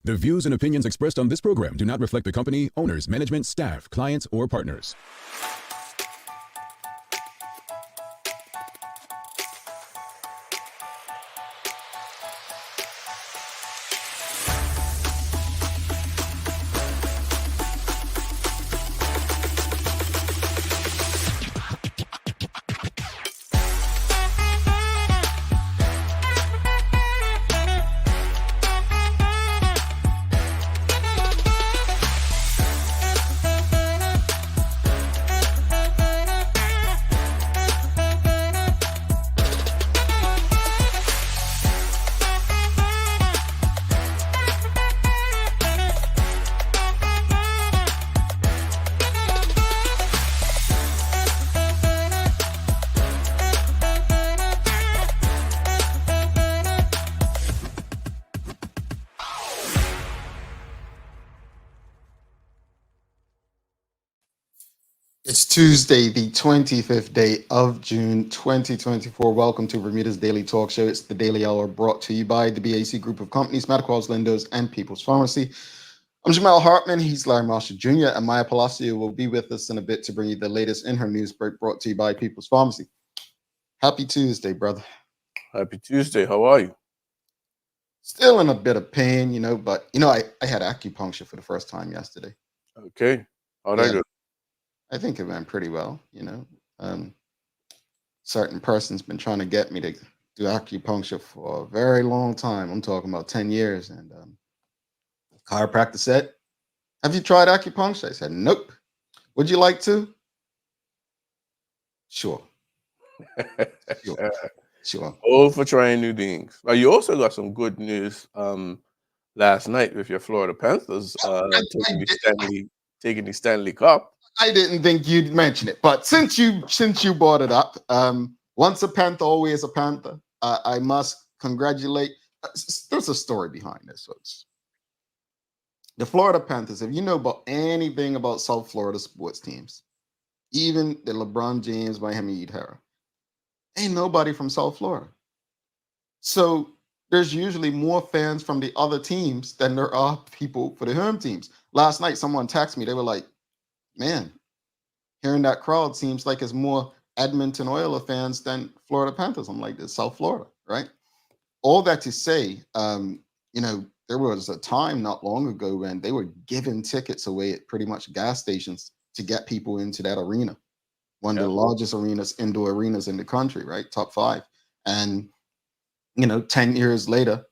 The views and opinions expressed on this program do not reflect the company, owners, management, staff, clients, or partners. It's Tuesday, the 25th day of June, 2024. Welcome to Bermuda's Daily Talk Show. It's the Daily Hour brought to you by the BAC Group of Companies, Medical Lenders, and People's Pharmacy. I'm Jamal Hartman. He's Larry Marshall Jr. and Maya Palacio will be with us in a bit to bring you the latest in her news break brought to you by People's Pharmacy. Happy Tuesday, brother. Happy Tuesday. How are you? Still in a bit of pain, but I had acupuncture for the first time yesterday. Okay. How'd I go? I think it went pretty well, certain person's been trying to get me to do acupuncture for a very long time. I'm talking about 10 years. And chiropractor said, "Have you tried acupuncture?" I said, "Nope." "Would you like to?" Sure. Sure. All for trying new things. Well, you also got some good news last night with your Florida Panthers taking the Stanley Cup. I didn't think you'd mention it, but since you brought it up, once a Panther, always a Panther. I must congratulate. There's a story behind this, folks. The Florida Panthers, if you know about anything about South Florida sports teams, even the LeBron James, Miami Heat era, ain't nobody from South Florida. So there's usually more fans from the other teams than there are people for the home teams. Last night, someone texted me. They were like, "Man, hearing that crowd seems like it's more Edmonton Oilers fans than Florida Panthers." I'm like, "It's South Florida, right?" All that to say, there was a time not long ago when they were giving tickets away at pretty much gas stations to get people into that arena. One of the largest indoor arenas in the country, right? Top 5. And, 10 years later,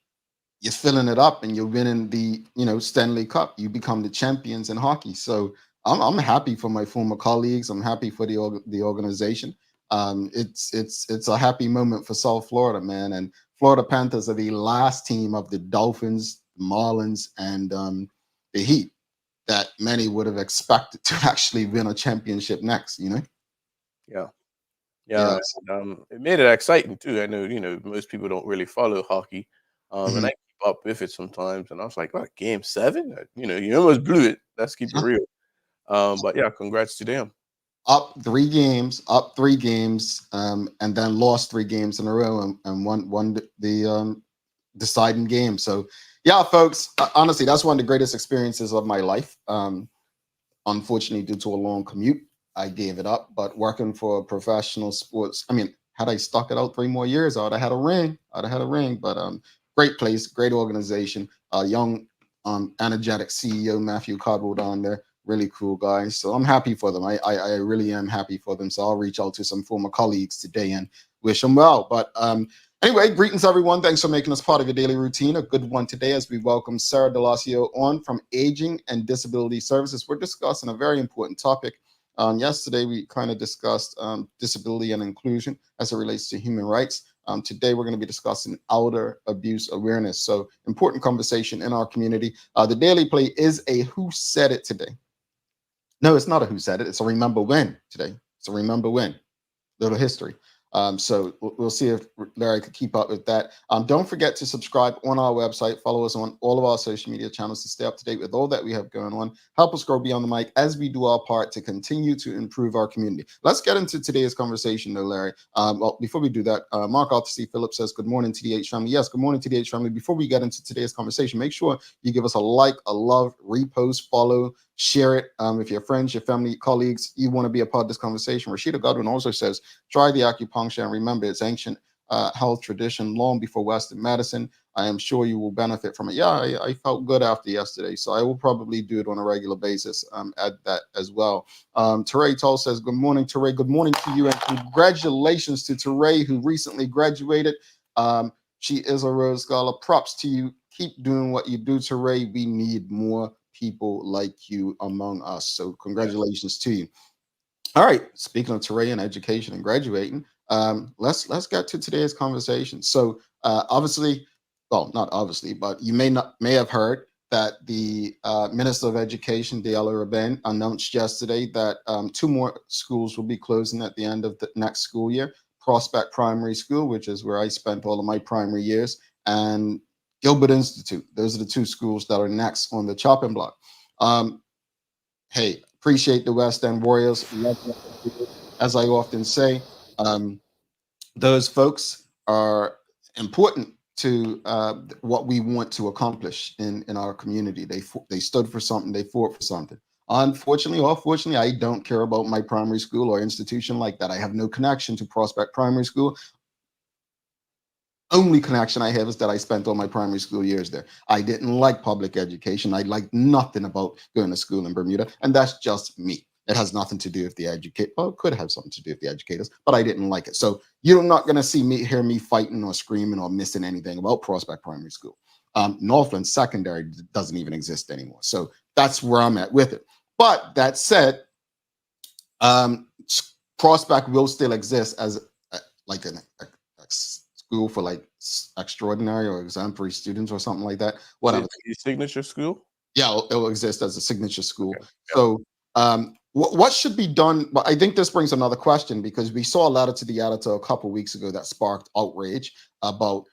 you're filling it up and you're winning the, Stanley Cup. You become the champions in hockey. So I'm happy for my former colleagues. I'm happy for the organization. It's a happy moment for South Florida, man. And Florida Panthers are the last team of the Dolphins, Marlins, and the Heat that many would have expected to actually win a championship next. Yeah. It made it exciting too. I know, most people don't really follow hockey, and I keep up with it sometimes. And I was like, "What, game 7? You almost blew it. Let's keep it real." But yeah, congrats to them. Up three games, and then lost 3 games in a row and won the deciding game. So yeah, folks, honestly, that's one of the greatest experiences of my life. Unfortunately, due to a long commute, I gave it up. But working for professional sports, had I stuck it out 3 more years, I would have had a ring. But great place, great organization, young, energetic CEO Matthew Codwell down there. Really cool guys. So I'm happy for them. I really am happy for them. So I'll reach out to some former colleagues today and wish them well. But anyway, greetings, everyone. Thanks for making us part of your daily routine. A good one today as we welcome Sarah Delasio on from Aging and Disability Services. We're discussing a very important topic. Yesterday, we kind of discussed disability and inclusion as it relates to human rights. Today, we're going to be discussing elder abuse awareness. So important conversation in our community. The Daily Play is a Who Said It today. No, it's not a Who Said It. It's a Remember When today. It's a Remember When. Little history. So we'll see if Larry could keep up with that. Don't forget to subscribe on our website. Follow us on all of our social media channels to stay up to date with all that we have going on. Help us grow beyond the mic as we do our part to continue to improve our community. Let's get into today's conversation, though, Larry. Well, before we do that, Mark Arthur C. Phillips says, "Good morning, TDH family." Yes, good morning, TDH family. Before we get into today's conversation, make sure you give us a like, a love, repost, follow, share it. If your friends, your family, colleagues, you want to be a part of this conversation. Rashida Godwin also says, "Try the acupuncture and remember it's ancient health tradition long before Western medicine. I am sure you will benefit from it." Yeah, I felt good after yesterday, so I will probably do it on a regular basis. Add that as well. Teray Toll says, "Good morning, Teray. Good morning to you, and congratulations to Teray, who recently graduated. She is a Rhodes Scholar. Props to you. Keep doing what you do, Teray. We need more people like you among us. So congratulations to you." All right. Speaking of Teray and education and graduating, let's get to today's conversation. So obviously, well, not obviously, but you may have heard that the Minister of Education, Diallo Rabin, announced yesterday that 2 more schools will be closing at the end of the next school year. Prospect Primary School, which is where I spent all of my primary years, and Gilbert Institute. Those are the 2 schools that are next on the chopping block. Hey, appreciate the West End Warriors. Love what they do. As I often say, those folks are important to what we want to accomplish in our community. They stood for something. They fought for something. Unfortunately or fortunately, I don't care about my primary school or institution like that. I have no connection to Prospect Primary School. Only connection I have is that I spent all my primary school years there. I didn't like public education. I liked nothing about going to school in Bermuda, and that's just me. It has nothing to do with the educate. Well, it could have something to do with the educators, but I didn't like it. So you're not going to hear me fighting or screaming or missing anything about Prospect Primary School. Northland Secondary doesn't even exist anymore. So that's where I'm at with it. But that said, Prospect will still exist as like a school for like extraordinary or exemplary students or something like that. Whatever. Your signature school? Yeah, it'll exist as a signature school. Okay. So, what should be done? But I think this brings another question, because we saw a letter to the editor a couple of weeks ago that sparked outrage about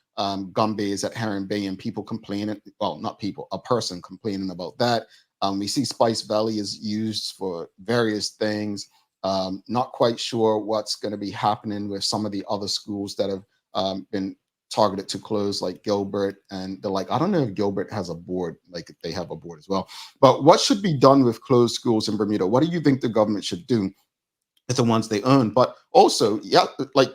gun bays at Heron Bay and people complaining. Well, not people, a person complaining about that. We see Spice Valley is used for various things. Not quite sure what's going to be happening with some of the other schools that have been targeted to close, like Gilbert, and they're like, I don't know if Gilbert has a board, like if they have a board as well. But what should be done with closed schools in Bermuda? What do you think the government should do with the ones they own? But also, yeah, like,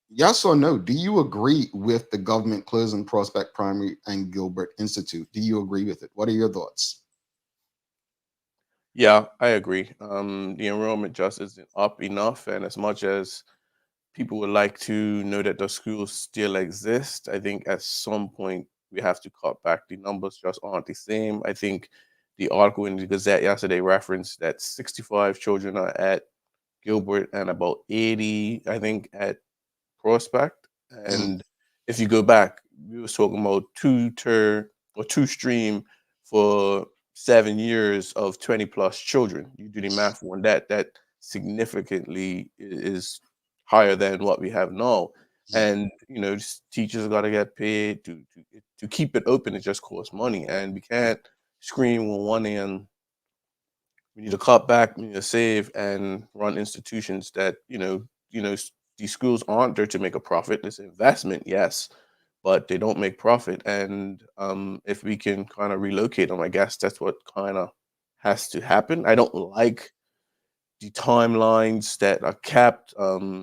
yes or no, do you agree with the government closing Prospect Primary and Gilbert Institute? Do you agree with it? What are your thoughts? Yeah, I agree. The enrollment just isn't up enough, and as much as people would like to know that the schools still exist, I think at some point we have to cut back. The numbers just aren't the same. I think the article in the Gazette yesterday referenced that 65 children are at Gilbert and about 80, I think, at Prospect. Mm, And if you go back, we was talking about two stream for 7 years of 20 plus children. You do the math on that, that significantly is higher than what we have now. mm, And teachers got to get paid to keep it open. It just costs money, and we can't scream on one end. We need to cut back, we need to save, and run institutions that these schools aren't there to make a profit. It's an investment, yes, but they don't make profit. And if we can kind of relocate them, I guess that's what kind of has to happen. I don't like the timelines that are capped.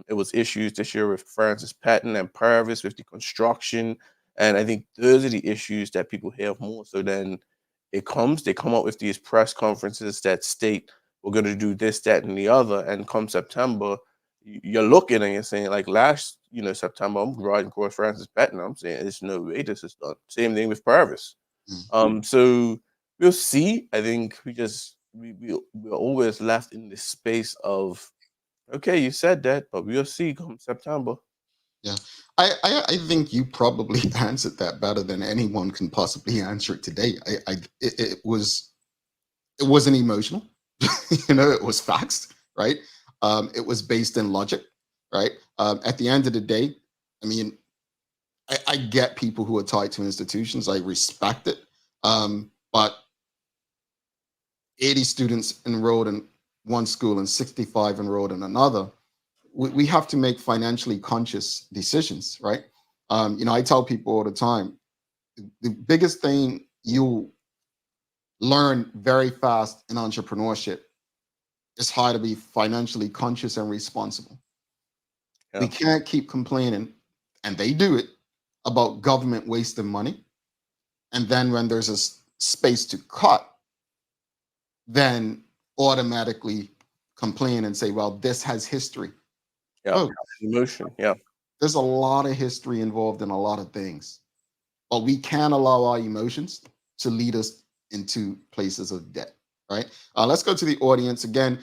It was issues this year with Francis Patton and Purvis with the construction, and I think those are the issues that people have more so than they come up with these press conferences that state we're going to do this, that, and the other, and come September, you're looking and you're saying, like last September, I'm riding across Francis Patton, I'm saying there's no way this is done. Same thing with Purvis. mm. So we'll see. I think we're always left in this space of, okay, you said that, but we'll see come September. Yeah, I think you probably answered that better than anyone can possibly answer it today. It wasn't emotional, it was facts, right? It was based in logic. right? At the end of the day, I mean, I get people who are tied to institutions. I respect it. But 80 students enrolled in one school and 65 enrolled in another, we have to make financially conscious decisions, right? I tell people all the time, the biggest thing you learn very fast in entrepreneurship is how to be financially conscious and responsible. Yeah. We can't keep complaining, and they do it, about government wasting money. And then when there's a space to cut, then automatically complain and say, well, this has history. Yeah. Oh, Emotion. Yeah. there's a lot of history involved in a lot of things, but we can't allow our emotions to lead us into places of debt. Right. Let's go to the audience again.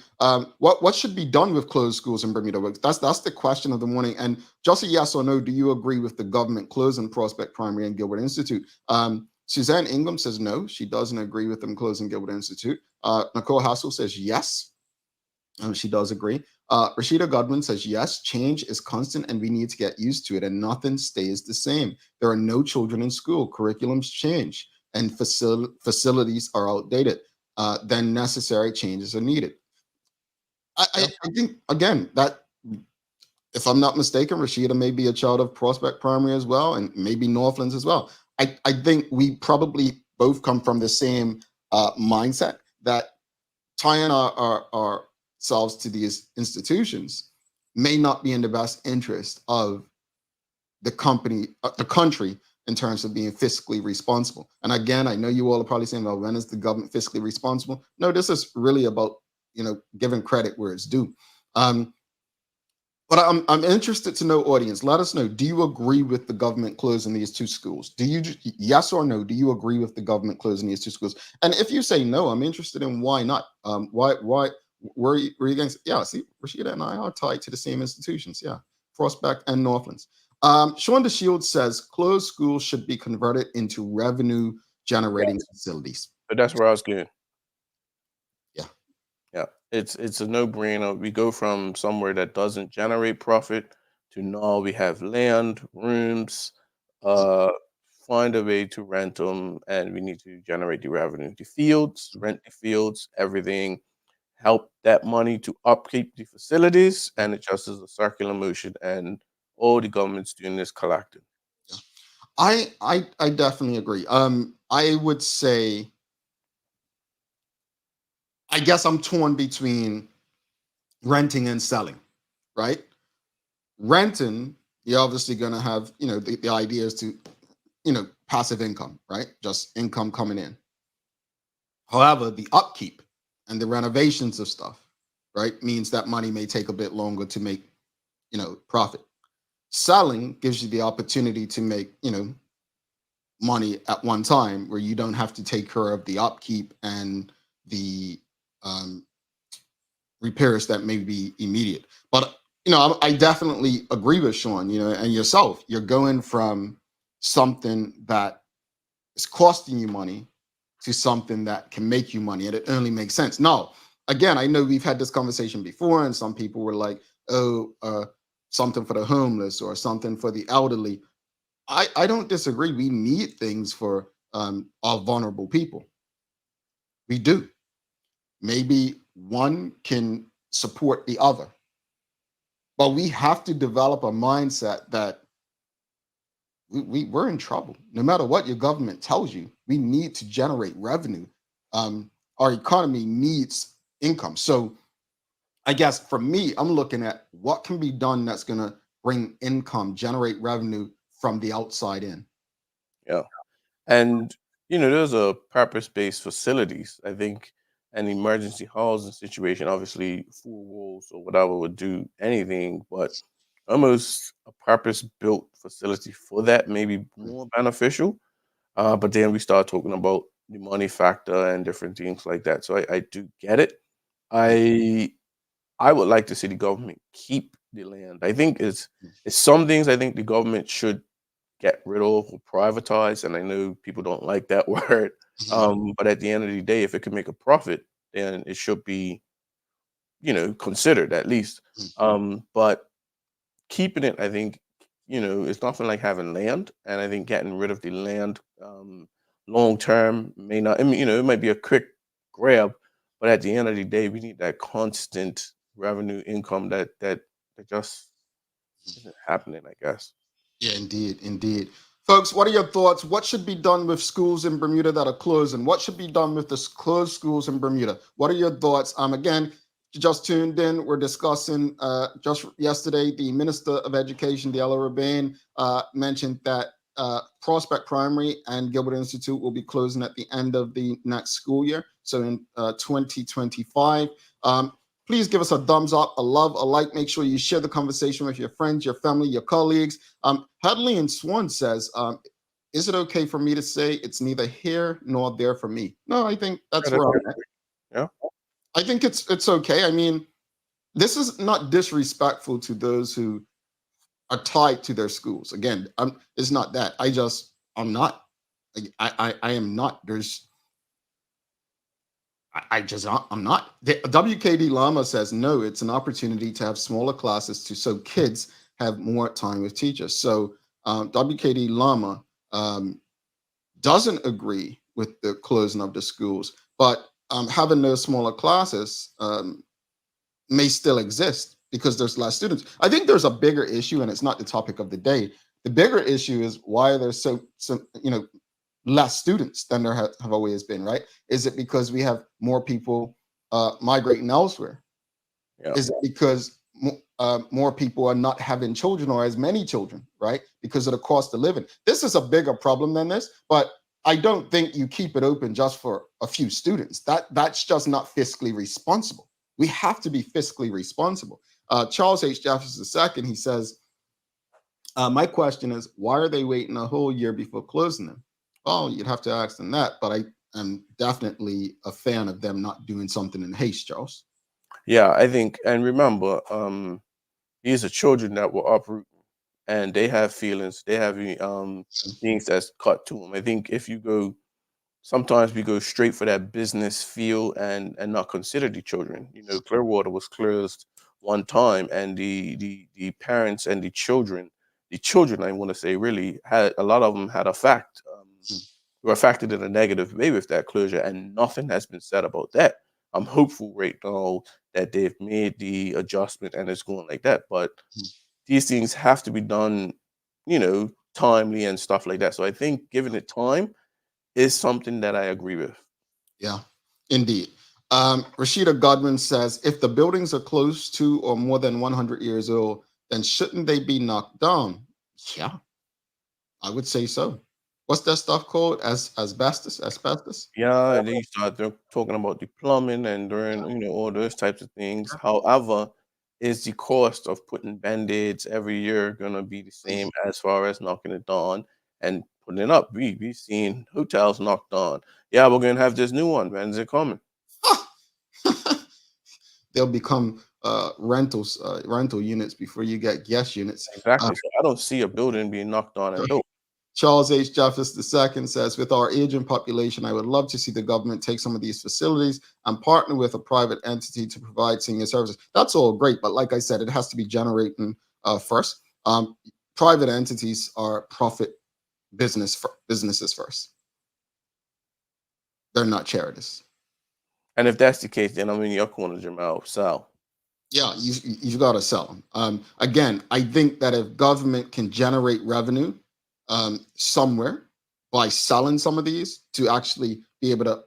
What should be done with closed schools in Bermuda? That's the question of the morning. And just a yes or no, do you agree with the government closing Prospect Primary and Gilbert Institute? Suzanne Ingham says no, she doesn't agree with them closing Gilbert Institute. Nicole Hassel says yes, she does agree. Rashida Godwin says, yes, change is constant and we need to get used to it, and nothing stays the same. There are no children in school, curriculums change, and facilities are outdated. Then necessary changes are needed. I think, again, that if I'm not mistaken, Rashida may be a child of Prospect Primary as well, and maybe Northlands as well. I think we probably both come from the same mindset that tying ourselves to these institutions may not be in the best interest of the country in terms of being fiscally responsible. And again, I know you all are probably saying, well, when is the government fiscally responsible? No, this is really about, giving credit where it's due. But I'm interested to know, audience, let us know, do you agree with the government closing these two schools? Do you, yes or no, do you agree with the government closing these two schools? And if you say no, I'm interested in why not. Why, were you going to, yeah, see, Rashida and I are tied to the same institutions, yeah, Prospect and Northlands. Sean DeShield says, closed schools should be converted into revenue generating facilities. But that's where I was going. Yeah. Yeah. It's a no-brainer. We go from somewhere that doesn't generate profit to now we have land, rooms, uh, find a way to rent them, and we need to generate the revenue. The fields, rent the fields, everything, help that money to upkeep the facilities, and it just is a circular motion. And all the government's doing is collecting. I definitely agree. I would say, I guess I'm torn between renting and selling, right? Renting, you're obviously going to have, the idea is to, passive income, right? Just income coming in. However, the upkeep and the renovations of stuff, right, means that money may take a bit longer to make, profit. Selling gives you the opportunity to make, money at one time where you don't have to take care of the upkeep and the repairs that may be immediate. But I definitely agree with Sean, and yourself. You're going from something that is costing you money to something that can make you money, and it only makes sense. Now, again, I know we've had this conversation before, and some people were like, "Oh, something for the homeless or something for the elderly." I don't disagree. We need things for our vulnerable people. We do. Maybe one can support the other. But we have to develop a mindset that we're in trouble. No matter what your government tells you, we need to generate revenue. Our economy needs income. So I guess for me, I'm looking at what can be done that's going to bring income, generate revenue from the outside in. Yeah. And those are purpose-based facilities. I think an emergency housing situation, obviously, four walls or whatever would do anything, but almost a purpose-built facility for that may be more beneficial. But then we start talking about the money factor and different things like that. So I do get it. I I would like to see the government keep the land. I think it's some things I think the government should get rid of or privatize, and I know people don't like that word. But at the end of the day, if it can make a profit, then it should be, considered at least. But keeping it, I think, it's nothing like having land, and I think getting rid of the land long term may not. I mean, it might be a quick grab, but at the end of the day, we need that constant revenue income that just isn't happening, I guess. Yeah, indeed, indeed. Folks, what are your thoughts? What should be done with schools in Bermuda that are closed, and what should be done with the closed schools in Bermuda? What are your thoughts? Again, you just tuned in. We're discussing just yesterday. The Minister of Education, Diallo Rabane, mentioned that Prospect Primary and Gilbert Institute will be closing at the end of the next school year, so in 2025. Please give us a thumbs up, a love, a like. Make sure you share the conversation with your friends, your family, your colleagues. Hadley and Swan says, is it okay for me to say it's neither here nor there for me? No, I think that's Yeah, where I'm that's at. yeah. I think it's okay. I mean, this is not disrespectful to those who are tied to their schools. Again, it's not that. I'm not. I am not. I'm not. The WKD Lama says no. It's an opportunity to have smaller classes so kids have more time with teachers. So WKD Lama doesn't agree with the closing of the schools, but having those smaller classes may still exist because there's less students. I think there's a bigger issue, and it's not the topic of the day. The bigger issue is why there's so less students than there have always been, right? Is it because we have more people migrating elsewhere? Yeah. Is it because more people are not having children or as many children, right? Because of the cost of living. This is a bigger problem than this, but I don't think you keep it open just for a few students. That's just not fiscally responsible. We have to be fiscally responsible. Charles H. Jefferson II, he says, my question is, why are they waiting a whole year before closing them? Well, you'd have to ask them that, but I am definitely a fan of them not doing something in haste, Charles. Yeah, I think, and remember, these are children that were uprooted, and they have feelings. They have things that's cut to them. I think if you go, sometimes we go straight for that business feel and not consider the children. Clearwater was closed one time, and the parents and the children, I want to say, really had a lot of them had a fact. Were affected in a negative way with that closure, and nothing has been said about that. I'm hopeful right now that they've made the adjustment and it's going like that. But these things have to be done, timely and stuff like that. So I think giving it time is something that I agree with. Yeah, indeed. Rashida Godwin says, if the buildings are close to or more than 100 years old, then shouldn't they be knocked down? Yeah, I would say so. What's that stuff called? Asbestos? Asbestos? Yeah, and then you start talking about the plumbing and doing, all those types of things. However, is the cost of putting band-aids every year gonna be the same as far as knocking it down and putting it up? We've seen hotels knocked down. Yeah, we're gonna have this new one. When's it coming? They'll become rental units before you get guest units. Exactly. So I don't see a building being knocked down and built. Charles H. Jeffers II says, with our aging population, I would love to see the government take some of these facilities and partner with a private entity to provide senior services. That's all great, but like I said, it has to be generating first. Private entities are profit businesses first. They're not charities. And if that's the case, then I'm in your corner, Jamal. So Yeah, you've got to sell them. Again, I think that if government can generate revenue somewhere by selling some of these to actually be able to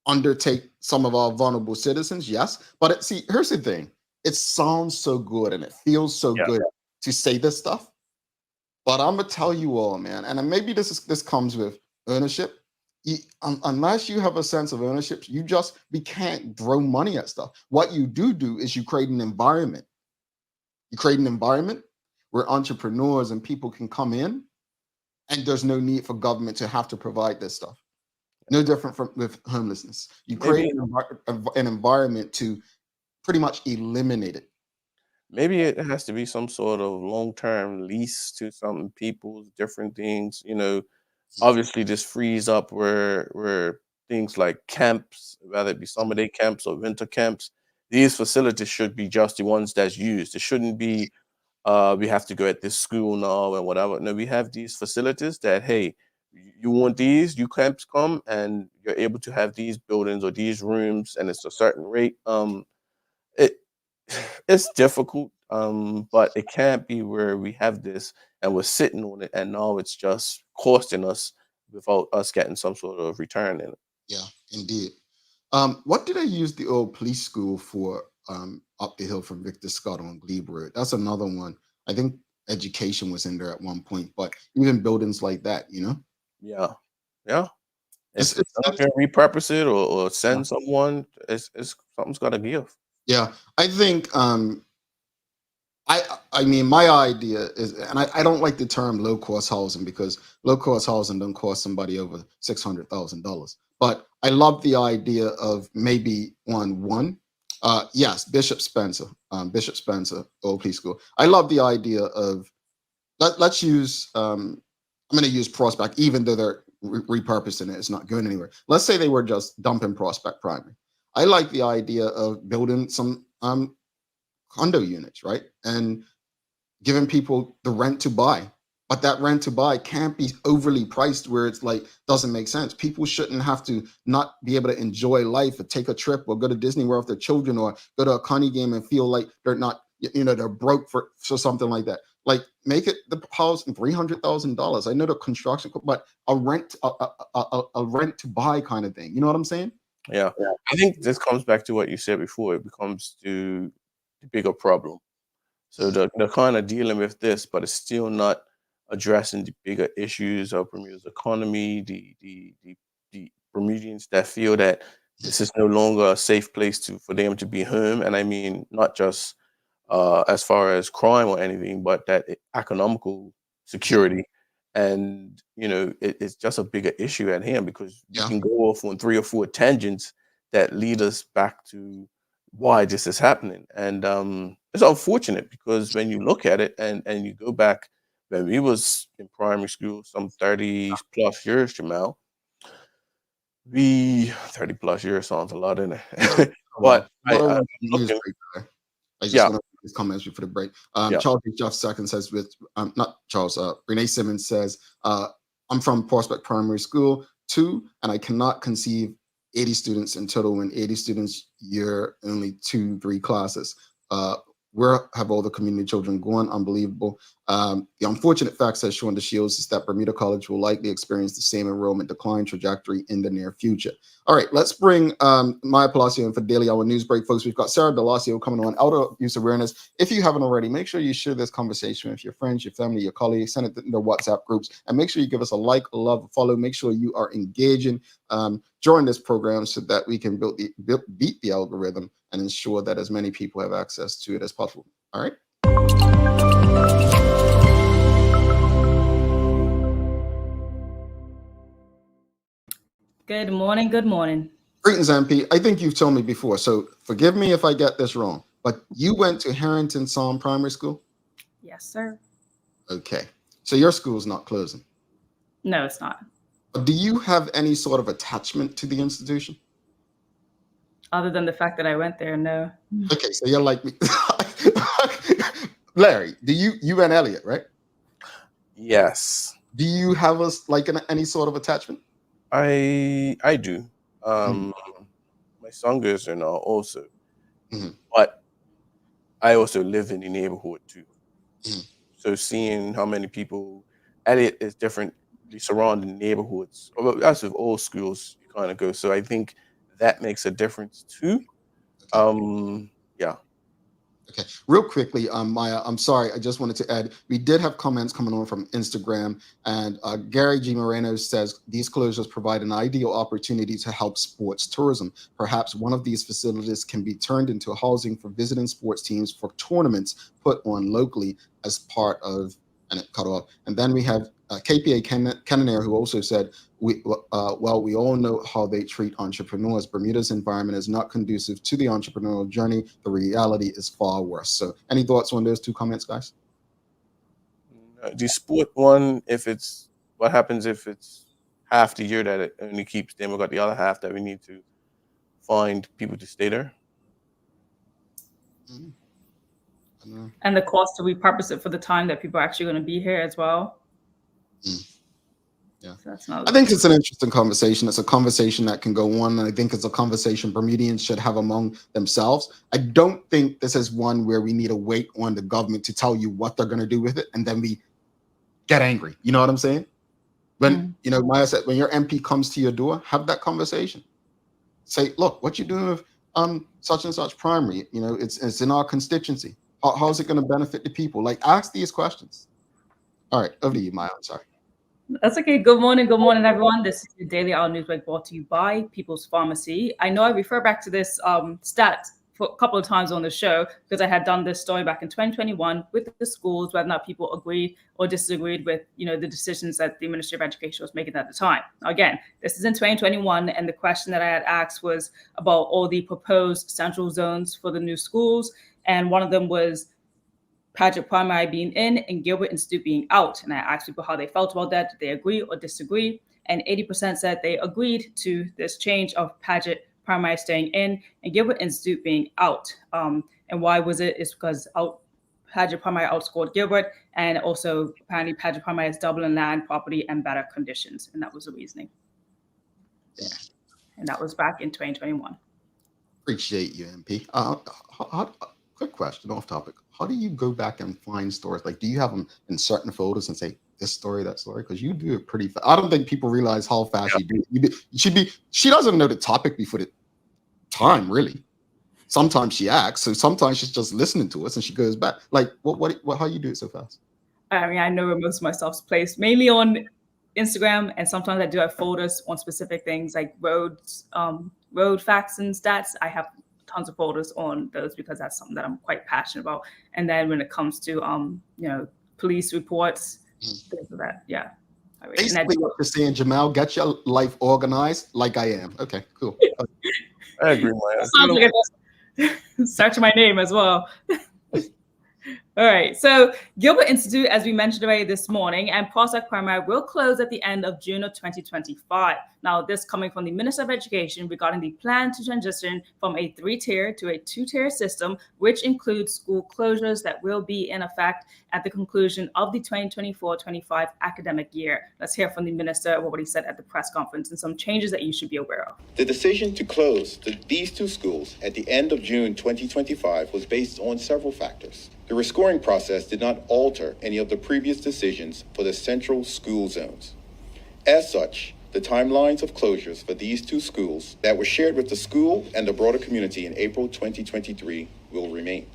undertake some of our vulnerable citizens, yes. But see, here's the thing: it sounds so good and it feels so yeah, good to say this stuff. But I'm gonna tell you all, man, and maybe this comes with ownership. Unless you have a sense of ownership, we can't throw money at stuff. What you do is you create an environment. You create an environment where entrepreneurs and people can come in, and there's no need for government to have to provide this stuff. No different from with homelessness. You create maybe an environment to pretty much eliminate it. maybe it has to be some sort of long-term lease to some people's different things. Obviously this frees up where things like camps, whether it be summer day camps or winter camps, these facilities should be just the ones that's used. It shouldn't be we have to go at this school now and whatever. No, we have these facilities that, hey, you want these, you can come and you're able to have these buildings or these rooms, and it's a certain rate. It it's difficult, but it can't be where we have this and we're sitting on it, and now it's just costing us without us getting some sort of return in it. Yeah, indeed. What did I use the old police school for up the hill from Victor Scott on Glebe Road? That's another one. I think education was in there at one point, but even buildings like that, you know? Yeah, yeah. It's, If it's, someone it's can repurpose it or yeah. send someone, it's something's got to give. Yeah. I think I mean my idea is, and I don't like the term low cost housing because low cost housing don't cost somebody over $600,000. But I love the idea of maybe one. Yes, Bishop Spencer, Old Police School. I love the idea of let's use I'm going to use Prospect, even though they're repurposing it. It's not going anywhere. Let's say they were just dumping Prospect Primary. I like the idea of building some condo units, right? And giving people the rent to buy. But that rent to buy can't be overly priced where it's like doesn't make sense. People shouldn't have to not be able to enjoy life or take a trip or go to Disney World with their children or go to a Connie game and feel like they're not, they're broke for something like that. Like make it the house $300,000. I know the construction, but a rent a rent to buy kind of thing. You know what I'm saying? Yeah, I think this comes back to what you said before. It becomes to the bigger problem. So they're kind of dealing with this, but it's still not addressing the bigger issues of Bermuda's economy, the Bermudians that feel that this is no longer a safe place for them to be home. And I mean, not just as far as crime or anything, but that economical security. And it's just a bigger issue at hand because we Yeah. can go off on 3 or 4 tangents that lead us back to why this is happening. And it's unfortunate because when you look at it and you go back when we was in primary school, some 30 plus years, Jamal, we 30 plus years sounds a lot in it. Oh, wow. But What I I'm want to news looking, break there. I just yeah, want to make these comments before the break. yeah. Charles H. Jeff second says with not Charles, Renee Simmons says, I'm from Prospect Primary School too, and I cannot conceive 80 students in total. When 80 students year only 2, 3 classes. Where have all the community children gone? Unbelievable. The unfortunate fact, says Sean DeShields, is that Bermuda College will likely experience the same enrollment decline trajectory in the near future. All right, let's bring Maya Palacio in for Daily Hour News Break, folks. We've got Sarah Delasio coming on, Elder Use Awareness. If you haven't already, make sure you share this conversation with your friends, your family, your colleagues, send it in their WhatsApp groups, and make sure you give us a like, a love, a follow. Make sure you are engaging during this program so that we can beat the algorithm and ensure that as many people have access to it as possible. All right. Good morning. Good morning. Greetings, MP. I think you've told me before, so forgive me if I get this wrong, but you went to Harrington Psalm Primary School? Yes, sir. Okay. So your school's not closing. No, it's not. Do you have any sort of attachment to the institution? Other than the fact that I went there, no. Okay, so you're like me. Larry, you and Elliot, right? Yes, Do you have any sort of attachment? I do. Um, my son goes there now also, Mhm. but I also live in the neighborhood too. Mhm. So seeing how many people, Elliot is different. The surrounding neighborhoods, well, that's with all schools you kind of go. So I think that makes a difference too. Okay. Yeah, Okay, real quickly, Maya, I'm sorry. I just wanted to add, we did have comments coming on from Instagram, and Gary G. Moreno says these closures provide an ideal opportunity to help sports tourism. Perhaps one of these facilities can be turned into housing for visiting sports teams for tournaments put on locally as part of, and it cut off. And then we have KPA Kennaner, who also said, well, we all know how they treat entrepreneurs. Bermuda's environment is not conducive to the entrepreneurial journey. The reality is far worse. So, any thoughts on those 2 comments, guys? the sport one. If it's what happens if it's half the year that it only keeps, then we got the other half that we need to find people to stay there. Mhm. And the cost to repurpose it for the time that people are actually going to be here as well. Yeah, so that's not. I think it's an interesting conversation. It's a conversation that can go on, and I think it's a conversation Bermudians should have among themselves. I don't think this is one where we need to wait on the government to tell you what they're going to do with it, and then we get angry. You know what I'm saying? When Maya said, when your MP comes to your door, have that conversation. Say, look, what you doing with such and such primary? It's in our constituency. How's it going to benefit the people? Like, ask these questions. All right, over to you, Maya. I'm sorry. That's okay. Good morning, everyone. This is the Daily Hour Newsbreak brought to you by People's Pharmacy. I know I refer back to this stat for a couple of times on the show because I had done this story back in 2021 with the schools, whether or not people agreed or disagreed with, the decisions that the Ministry of Education was making at the time. Now, again, this is in 2021, and the question that I had asked was about all the proposed central zones for the new schools, and one of them was Paget Primary being in and Gilbert Institute being out. And I asked people how they felt about that. Did they agree or disagree? And 80% said they agreed to this change of Paget Primary staying in and Gilbert Institute being out. And why was it? It's because Paget Primary outscored Gilbert, and also apparently Paget Primary has double in land, property, and better conditions. And that was the reasoning. Yeah. And that was back in 2021. Appreciate you, MP. Quick question off topic. How do you go back and find stories? Like, do you have them in certain folders and say this story, that story? Because you do it pretty fast. I don't think people realize how fast you do it. She doesn't know the topic before the time, really. Sometimes she acts, so sometimes she's just listening to us and she goes back. Like, how you do it so fast? I mean, I know where most of my stuff's placed, mainly on Instagram, and sometimes I do have folders on specific things like road facts and stats. I have tons of folders on those because that's something that I'm quite passionate about. And then when it comes to police reports, things like that, yeah. Basically, what you're saying, Jamal, get your life organized like I am. Okay, cool. I agree, Maya. Sounds like I search my name as well. All right, so Gilbert Institute, as we mentioned already this morning, and Prospect Primary will close at the end of June of 2025. Now, this coming from the Minister of Education regarding the plan to transition from a 3-tier to a 2-tier system, which includes school closures that will be in effect at the conclusion of the 2024-25 academic year. Let's hear from the Minister what he said at the press conference and some changes that you should be aware of. The decision to close these two schools at the end of June 2025 was based on several factors. The rescoring process did not alter any of the previous decisions for the central school zones. As such, the timelines of closures for these two schools that were shared with the school and the broader community in April 2023 will remain.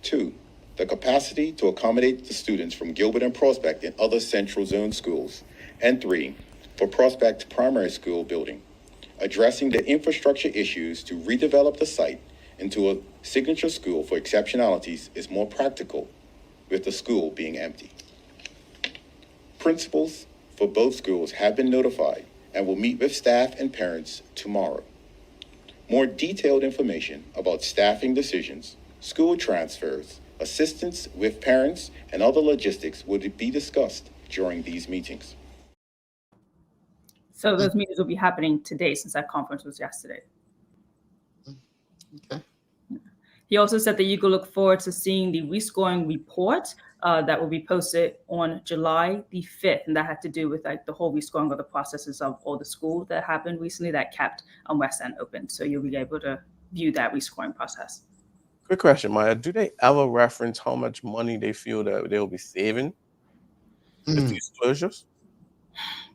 2, the capacity to accommodate the students from Gilbert and Prospect in other central zone schools. And 3, for Prospect Primary School building, addressing the infrastructure issues to redevelop the site into a signature school for exceptionalities is more practical, with the school being empty. Principals for both schools have been notified and will meet with staff and parents tomorrow. More detailed information about staffing decisions, school transfers, assistance with parents, and other logistics will be discussed during these meetings. So those meetings will be happening today since that conference was yesterday. Okay. He also said that you can look forward to seeing the rescoring report that will be posted on July the 5th. And that had to do with like the whole rescoring of the processes of all the school that happened recently that kept West End open. So you'll be able to view that rescoring process. Quick question, Maya. Do they ever reference how much money they feel that they'll be saving with these closures?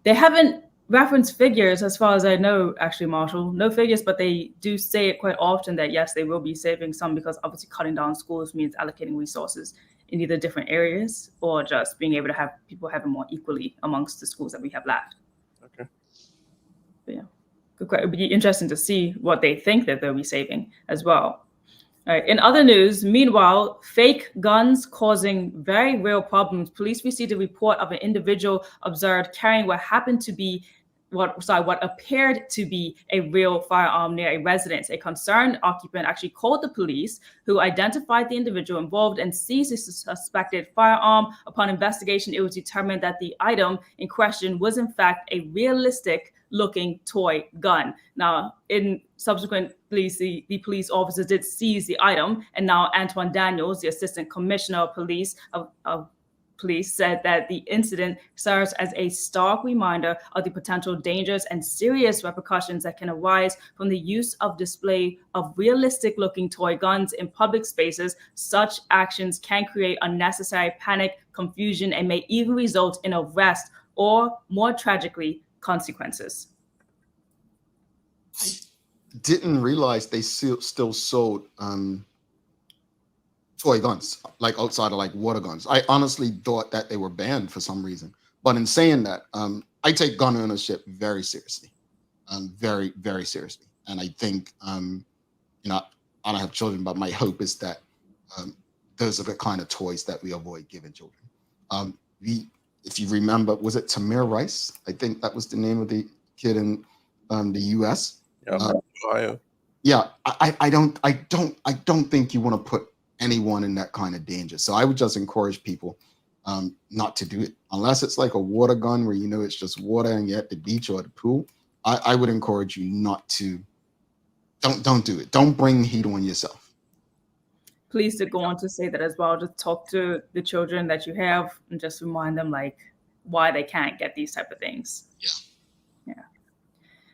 They haven't referenced figures as far as I know, actually, Marshall. No figures, but they do say it quite often that, yes, they will be saving some because obviously cutting down schools means allocating resources in either different areas or just being able to have people having more equally amongst the schools that we have left. Okay. But yeah, it would be interesting to see what they think that they'll be saving as well. All right. In other news, meanwhile, fake guns causing very real problems. Police received a report of an individual observed carrying what happened to be what appeared to be a real firearm near a residence. A concerned occupant actually called the police, who identified the individual involved and seized the suspected firearm. Upon investigation, it was determined that the item in question was in fact a realistic looking toy gun. Now, in subsequent the police officers did seize the item, and now Antoine Daniels, the assistant commissioner of police Police said that the incident serves as a stark reminder of the potential dangers and serious repercussions that can arise from the use of display of realistic-looking toy guns in public spaces. Such actions can create unnecessary panic, confusion, and may even result in arrest or, more tragically, consequences. I didn't realize they still sold toy guns, like outside of like water guns. I honestly thought that they were banned for some reason. But in saying that, I take gun ownership very seriously, very, very seriously. And I think, I don't have children, but my hope is that those are the kind of toys that we avoid giving children. If you remember, was it Tamir Rice? I think that was the name of the kid in the U.S. Yeah, Ohio. Yeah, I don't think you want to put anyone in that kind of danger. So I would just encourage people not to do it unless it's like a water gun where it's just water and you're at the beach or the pool. I would encourage you not to. Don't do it. Don't bring heat on yourself. Please to go on to say that as well. Just talk to the children that you have and just remind them like why they can't get these type of things. Yeah.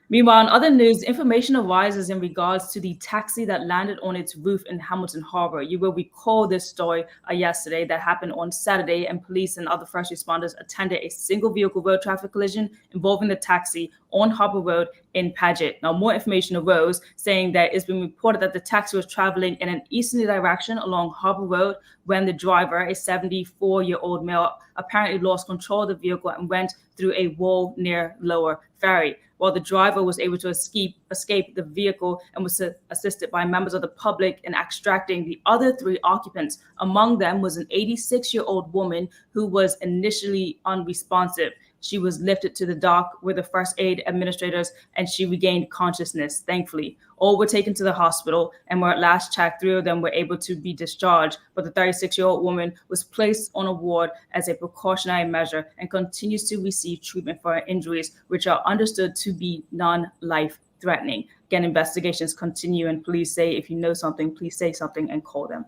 Meanwhile, in other news, information arises in regards to the taxi that landed on its roof in Hamilton Harbor. You will recall this story yesterday that happened on Saturday, and police and other first responders attended a single vehicle road traffic collision involving the taxi on Harbor Road in Paget. Now, more information arose saying that it's been reported that the taxi was traveling in an easterly direction along Harbor Road when the driver, a 74-year-old male, apparently lost control of the vehicle and went through a wall near Lower Ferry. While the driver was able to escape the vehicle and was assisted by members of the public in extracting the other three occupants. Among them was an 86-year-old woman who was initially unresponsive. She was lifted to the dock with the first aid administrators, and she regained consciousness, thankfully. All were taken to the hospital, and were at last checked, 3 of them were able to be discharged, but the 36-year-old woman was placed on a ward as a precautionary measure and continues to receive treatment for her injuries, which are understood to be non-life-threatening. Again, investigations continue, and police say if you know something, please say something and call them.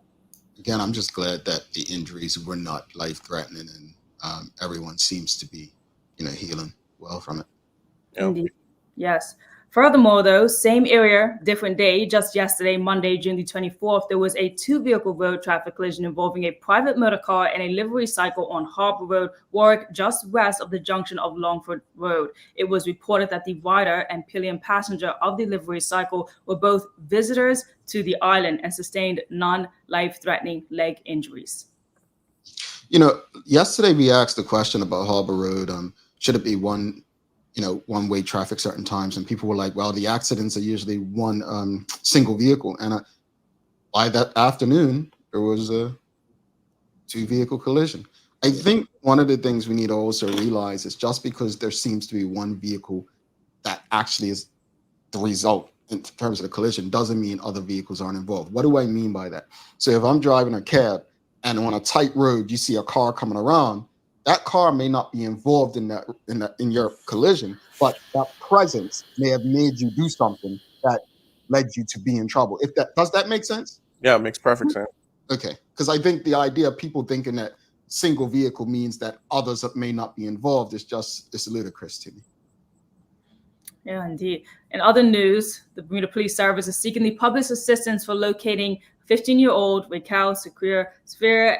Again, I'm just glad that the injuries were not life-threatening, and everyone seems to be healing well from it. Indeed. Yes. Furthermore, though, same area, different day, just yesterday, Monday, June the 24th, there was a 2-vehicle road traffic collision involving a private motor car and a livery cycle on Harbor Road, Warwick, just west of the junction of Longford Road. It was reported that the rider and pillion passenger of the livery cycle were both visitors to the island and sustained non-life-threatening leg injuries. Yesterday we asked the question about Harbor Road. Should it be one-way traffic certain times? And people were like, well, the accidents are usually one single vehicle. And by that afternoon, there was a 2-vehicle collision. I think one of the things we need to also realize is just because there seems to be one vehicle that actually is the result in terms of the collision doesn't mean other vehicles aren't involved. What do I mean by that? So if I'm driving a cab and on a tight road, you see a car coming around, that car may not be involved in your collision, but that presence may have made you do something that led you to be in trouble. Does that make sense? Yeah, it makes perfect sense. Okay, because I think the idea of people thinking that single vehicle means that others may not be involved it's ludicrous to me. Yeah, indeed. In other news, the Bermuda Police Service is seeking the public's assistance for locating 15-year-old Raquel Secure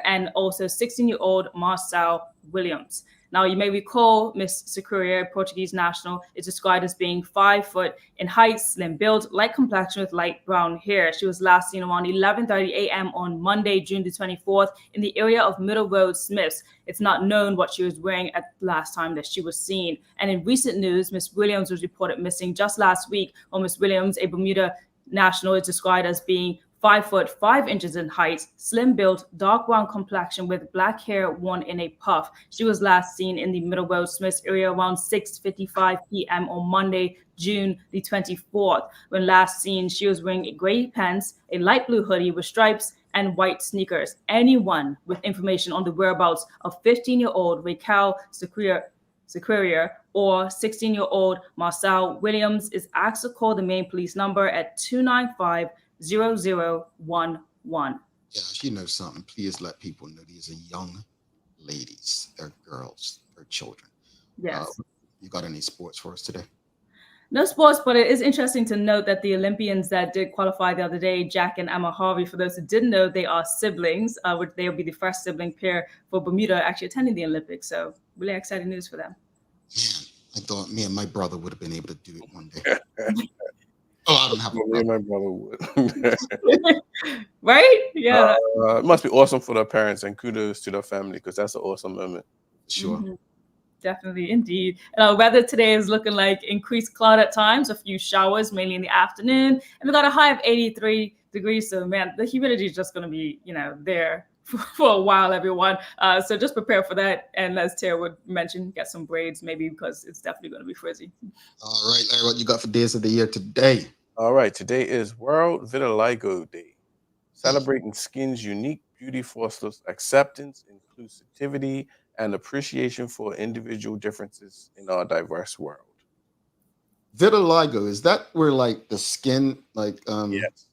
and also 16-year-old Marcel Williams. Now, you may recall Miss Secure, Portuguese national, is described as being 5 foot in height, slim build, light complexion with light brown hair. She was last seen around 11:30 a.m. on Monday, June the 24th, in the area of Middle Road, Smiths. It's not known what she was wearing at the last time that she was seen. And in recent news, Miss Williams was reported missing just last week. While Miss Williams, a Bermuda national, is described as being 5'5" in height, slim build, dark brown complexion with black hair worn in a puff. She was last seen in the Middlewell Smiths area around 6:55 p.m. on Monday, June the 24th. When last seen, she was wearing gray pants, a light blue hoodie with stripes, and white sneakers. Anyone with information on the whereabouts of 15-year-old Raquel Sequeira or 16-year-old Marcel Williams is asked to call the main police number at 295-0011. Yeah, if you know something, please let people know these are young ladies. They're girls. They're children. Yes. You got any sports for us today? No sports, but it is interesting to note that the Olympians that did qualify the other day, Jack and Emma Harvey, for those who didn't know, they are siblings, which they will be the first sibling pair for Bermuda actually attending the Olympics. So really exciting news for them. Man, I thought me and my brother would have been able to do it one day. Oh, I don't have a Me and brother. my brother would. Right? Yeah. It must be awesome for their parents, and kudos to their family, because that's an awesome moment. Sure. Mhm. Definitely, indeed. Weather today is looking like increased cloud at times, a few showers, mainly in the afternoon, and we got a high of 83 degrees. So, man, the humidity is just going to be, there for a while, everyone. So just prepare for that. And as Tara would mention, get some braids, maybe, because it's definitely going to be frizzy. All right, Larry, what you got for days of the year today? All right, today is World Vitiligo Day, celebrating skin's unique beauty fosters acceptance, inclusivity, and appreciation for individual differences in our diverse world. Vitiligo, is that where like the skin, like Yes.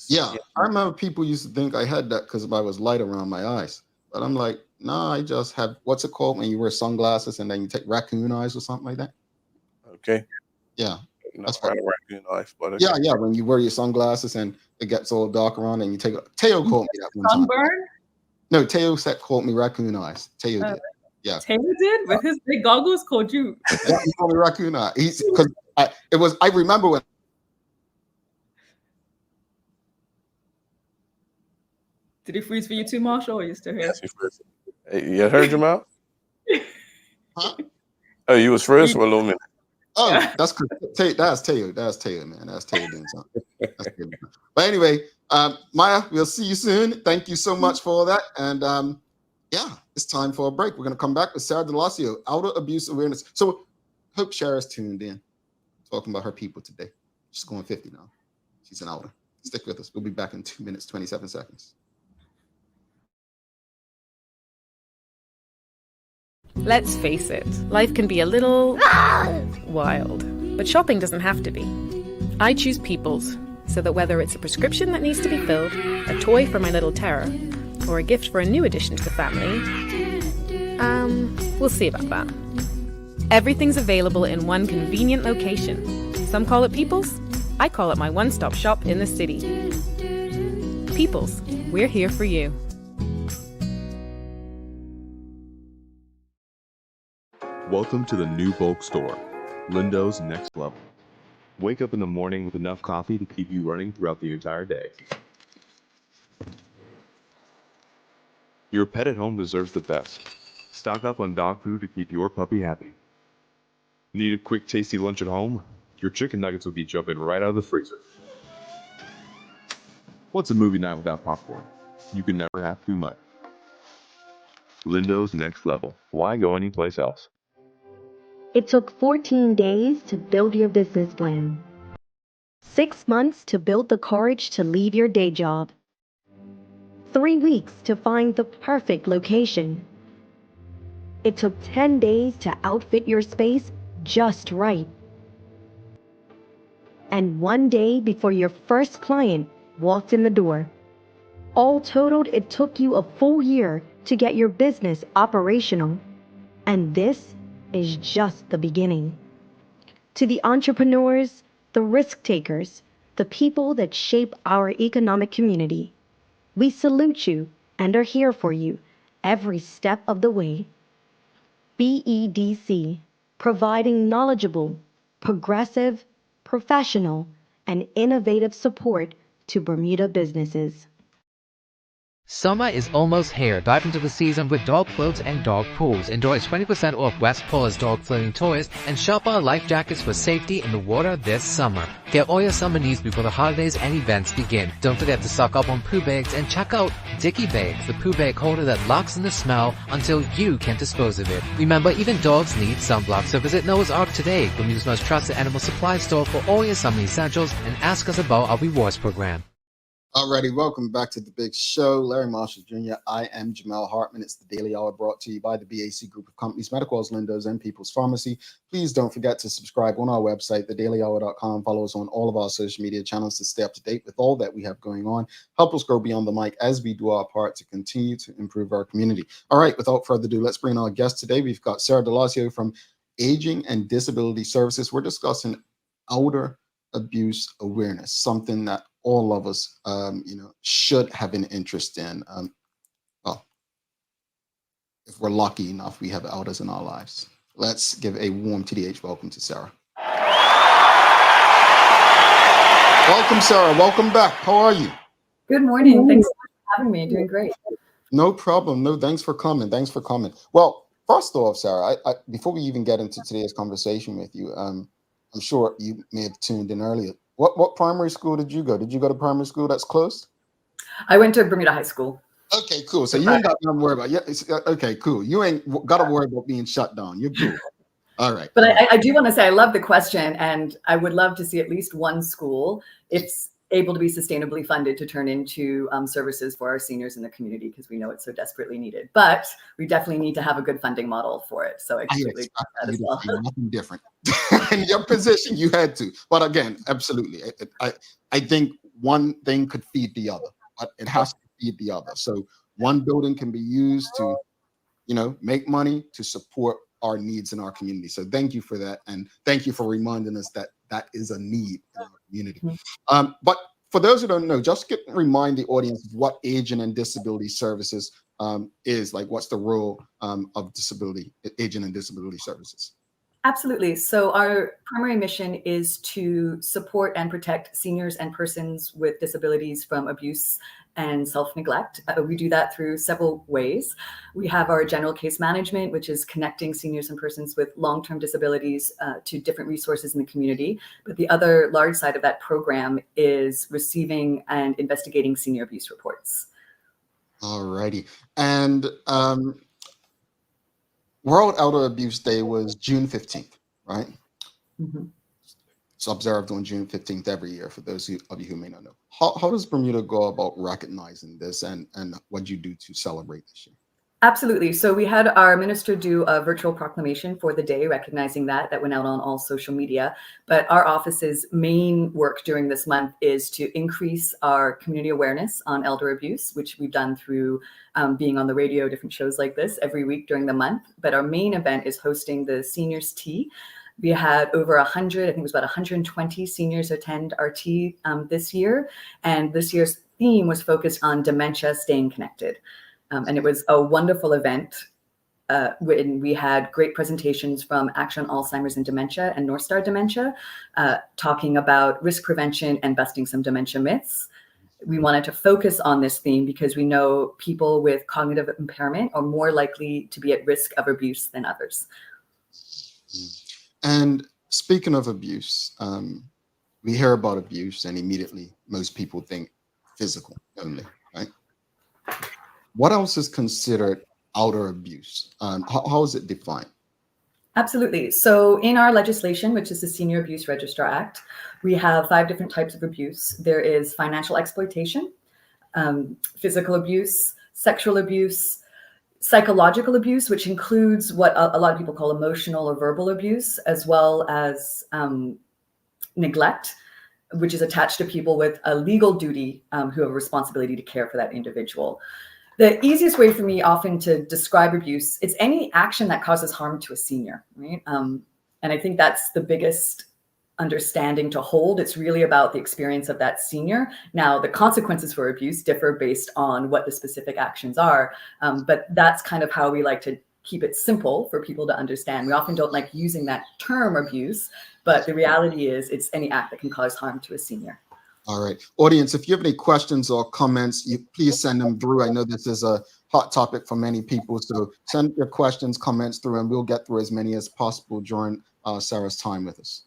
yeah, I remember people used to think I had that because I was light around my eyes. But I'm like, no, I just have what's it called when you wear sunglasses and then you take raccoon eyes or something like that? Okay. Yeah. No, That's I what, had a raccoon eyes, but okay. yeah, when you wear your sunglasses and it gets all dark around and you take a Teo called me that one time. Sunburn? No, Teo said called me raccoon eyes. Teo Oh. did. Yeah. Taylor did with his big goggles called you. Yeah, he called me raccoon eye. He's because I remember when Did he freeze for you too, Marshall, or are you still here? Yes, he froze. Hey, you heard your mouth? huh? Oh, you was froze for a little minute. Oh, that's Taylor. That's Taylor, man. That's Taylor doing something. That's Taylor. But anyway, Maya, we'll see you soon. Thank you so much for all that. And yeah, it's time for a break. We're gonna come back with Sarah Delasio, outer abuse awareness. So hope Shara's tuned in, talking about her people today. She's going 50 now. She's an outer. Stick with us. We'll be back in 2 minutes, 27 seconds. Let's face it, life can be a little wild, but shopping doesn't have to be. I choose People's, so that whether it's a prescription that needs to be filled, a toy for my little terror, or a gift for a new addition to the family, we'll see about that. Everything's available in one convenient location. Some call it People's, I call it my one-stop shop in the city. People's, we're here for you. Welcome to the new bulk store, Lindo's Next Level. Wake up in the morning with enough coffee to keep you running throughout the entire day. Your pet at home deserves the best. Stock up on dog food to keep your puppy happy. Need a quick tasty lunch at home? Your chicken nuggets will be jumping right out of the freezer. What's a movie night without popcorn? You can never have too much. Lindo's Next Level. Why go anyplace else? It took 14 days to build your business plan. 6 months to build the courage to leave your day job. 3 weeks to find the perfect location. It took 10 days to outfit your space just right. And 1 day before your first client walked in the door. All totaled, it took you a full year to get your business operational. And this is just the beginning. To the entrepreneurs, the risk takers, the people that shape our economic community, we salute you and are here for you every step of the way. BEDC, providing knowledgeable, progressive, professional, and innovative support to Bermuda businesses. Summer is almost here. Dive into the season with dog floats and dog pools. Enjoy 20% off West Paul's dog floating toys and shop our life jackets for safety in the water this summer. Get all your summer needs before the holidays and events begin. Don't forget to stock up on poo bags and check out Dicky Bags, the poo bag holder that locks in the smell until you can dispose of it. Remember, even dogs need sunblock, so visit Noah's Ark today, Bermuda's most trusted animal supply store for all your summer essentials, and ask us about our rewards program. Alrighty, welcome back to the big show. Larry Marshall Jr. I am Jamel Hartman. It's the Daily Hour brought to you by the BAC Group of Companies, Medicals, Lindos, and People's Pharmacy. Please don't forget to subscribe on our website, thedailyhour.com. Follow us on all of our social media channels to stay up to date with all that we have going on. Help us grow beyond the mic as we do our part to continue to improve our community. All right, without further ado, let's bring our guest today. We've got Sarah Delasio from Aging and Disability Services. We're discussing elder abuse awareness, something that all of us, should have an interest in. Well, if we're lucky enough, we have elders in our lives. Let's give a warm TDH welcome to Sarah. Welcome, Sarah. Welcome back. How are you? Good morning. Thanks so much for having me. Doing great. No problem. No, thanks for coming. Thanks for coming. Well, first off, Sarah, I before we even get into today's conversation with you, I'm sure you may have tuned in earlier. What primary school did you go? Did you go to primary school that's closed? I went to Bermuda High School. Okay, cool. So you ain't got nothing to worry about. Yeah, okay, cool. You ain't got to worry about being shut down. You're cool. All right. But I do want to say I love the question, and I would love to see at least one school, if able to be sustainably funded, to turn into services for our seniors in the community, because we know it's so desperately needed. But we definitely need to have a good funding model for it. So I completely get that as well. Nothing different. In your position, you had to. But again, absolutely. I think one thing could feed the other, but it has to feed the other. So one building can be used to, make money to support our needs in our community. So thank you for that. And thank you for reminding us that that is a need in our community. But for those who don't know, just remind the audience of what Aging and Disability Services is. Like, what's the role of Aging and Disability Services? Absolutely. So our primary mission is to support and protect seniors and persons with disabilities from abuse and self-neglect. We do that through several ways. We have our general case management, which is connecting seniors and persons with long-term disabilities to different resources in the community. But the other large side of that program is receiving and investigating senior abuse reports. All righty. And World Elder Abuse Day was June 15th, right? Mm-hmm. It's observed on June 15th every year, for those of you who may not know. How does Bermuda go about recognizing this, and what do you do to celebrate this year? Absolutely. So we had our minister do a virtual proclamation for the day, recognizing that went out on all social media. But our office's main work during this month is to increase our community awareness on elder abuse, which we've done through being on the radio, different shows like this every week during the month. But our main event is hosting the Seniors Tea. We had over 100, I think it was about 120 seniors attend our tea this year. And this year's theme was focused on dementia, staying connected. And it was a wonderful event when we had great presentations from Action on Alzheimer's and Dementia and North Star Dementia, talking about risk prevention and busting some dementia myths. We wanted to focus on this theme because we know people with cognitive impairment are more likely to be at risk of abuse than others. And speaking of abuse, we hear about abuse and immediately most people think physical only, right? What else is considered elder abuse? How is it defined? Absolutely. So in our legislation, which is the Senior Abuse Register Act, we have 5 different types of abuse. There is financial exploitation, physical abuse, sexual abuse, psychological abuse, which includes what a lot of people call emotional or verbal abuse, as well as neglect, which is attached to people with a legal duty who have a responsibility to care for that individual. The easiest way for me often to describe abuse, it's any action that causes harm to a senior, right? And I think that's the biggest understanding to hold. It's really about the experience of that senior. Now, the consequences for abuse differ based on what the specific actions are, but that's kind of how we like to keep it simple for people to understand. We often don't like using that term abuse, but the reality is it's any act that can cause harm to a senior. All right. Audience, if you have any questions or comments, please send them through. I know this is a hot topic for many people, so send your questions, comments through, and we'll get through as many as possible during Sarah's time with us.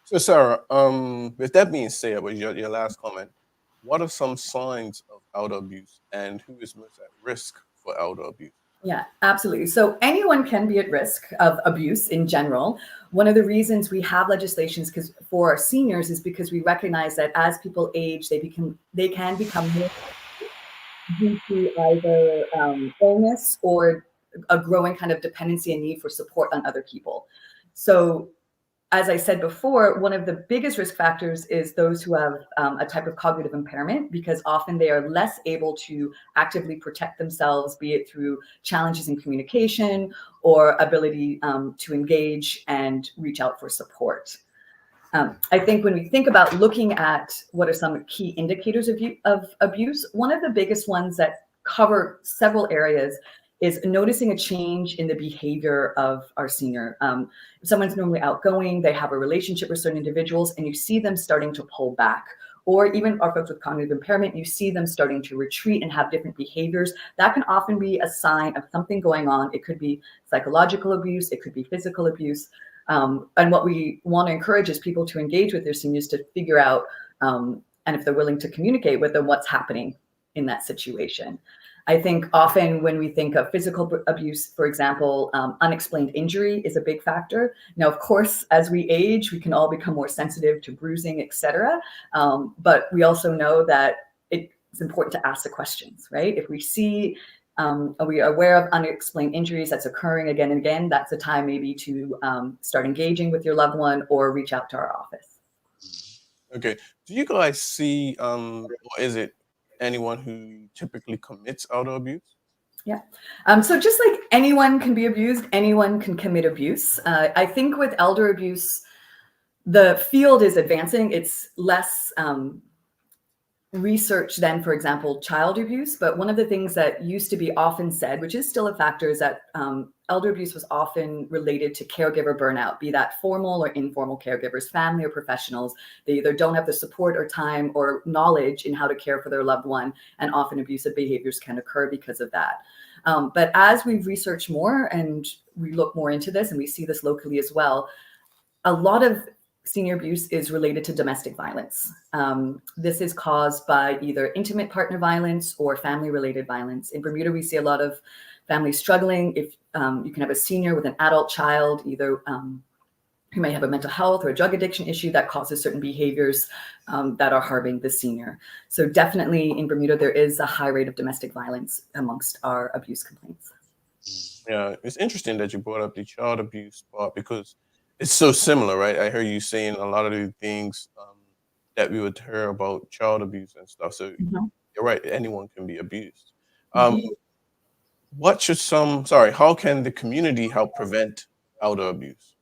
So Sarah, with that being said, with your last comment, what are some signs of elder abuse, and who is most at risk for elder abuse? Yeah, absolutely. So anyone can be at risk of abuse in general. One of the reasons we have legislations for our seniors is because we recognize that as people age, they can become more due to either illness or a growing kind of dependency and need for support on other people. So as I said before, one of the biggest risk factors is those who have a type of cognitive impairment, because often they are less able to actively protect themselves, be it through challenges in communication or ability to engage and reach out for support. I think when we think about looking at what are some key indicators of abuse, one of the biggest ones that cover several areas is noticing a change in the behavior of our senior. If someone's normally outgoing, they have a relationship with certain individuals, and you see them starting to pull back. Or even our folks with cognitive impairment, you see them starting to retreat and have different behaviors. That can often be a sign of something going on. It could be psychological abuse, it could be physical abuse. And what we want to encourage is people to engage with their seniors to figure out, and if they're willing to communicate with them, what's happening in that situation. I think often when we think of physical abuse, for example, unexplained injury is a big factor. Now, of course, as we age, we can all become more sensitive to bruising, et cetera. But we also know that it's important to ask the questions, right? If we see, are we aware of unexplained injuries that's occurring again and again, that's the time maybe to start engaging with your loved one or reach out to our office. Okay. Do you guys see, or is it anyone who typically commits elder abuse? Yeah. So just like anyone can be abused, anyone can commit abuse. I think with elder abuse, the field is advancing. It's less research than, for example, child abuse. But one of the things that used to be often said, which is still a factor, is that elder abuse was often related to caregiver burnout, be that formal or informal caregivers, family or professionals. They either don't have the support or time or knowledge in how to care for their loved one, and often abusive behaviors can occur because of that. But as we've researched more and we look more into this, and we see this locally as well, a lot of senior abuse is related to domestic violence. This is caused by either intimate partner violence or family-related violence. In Bermuda, we see a lot of families struggling. If you can have a senior with an adult child, either who may have a mental health or a drug addiction issue that causes certain behaviors that are harming the senior. So definitely in Bermuda, there is a high rate of domestic violence amongst our abuse complaints. Yeah, it's interesting that you brought up the child abuse part, because it's so similar, right? I heard you saying a lot of the things that we would hear about child abuse and stuff. So you're right, anyone can be abused. How can the community help prevent elder abuse?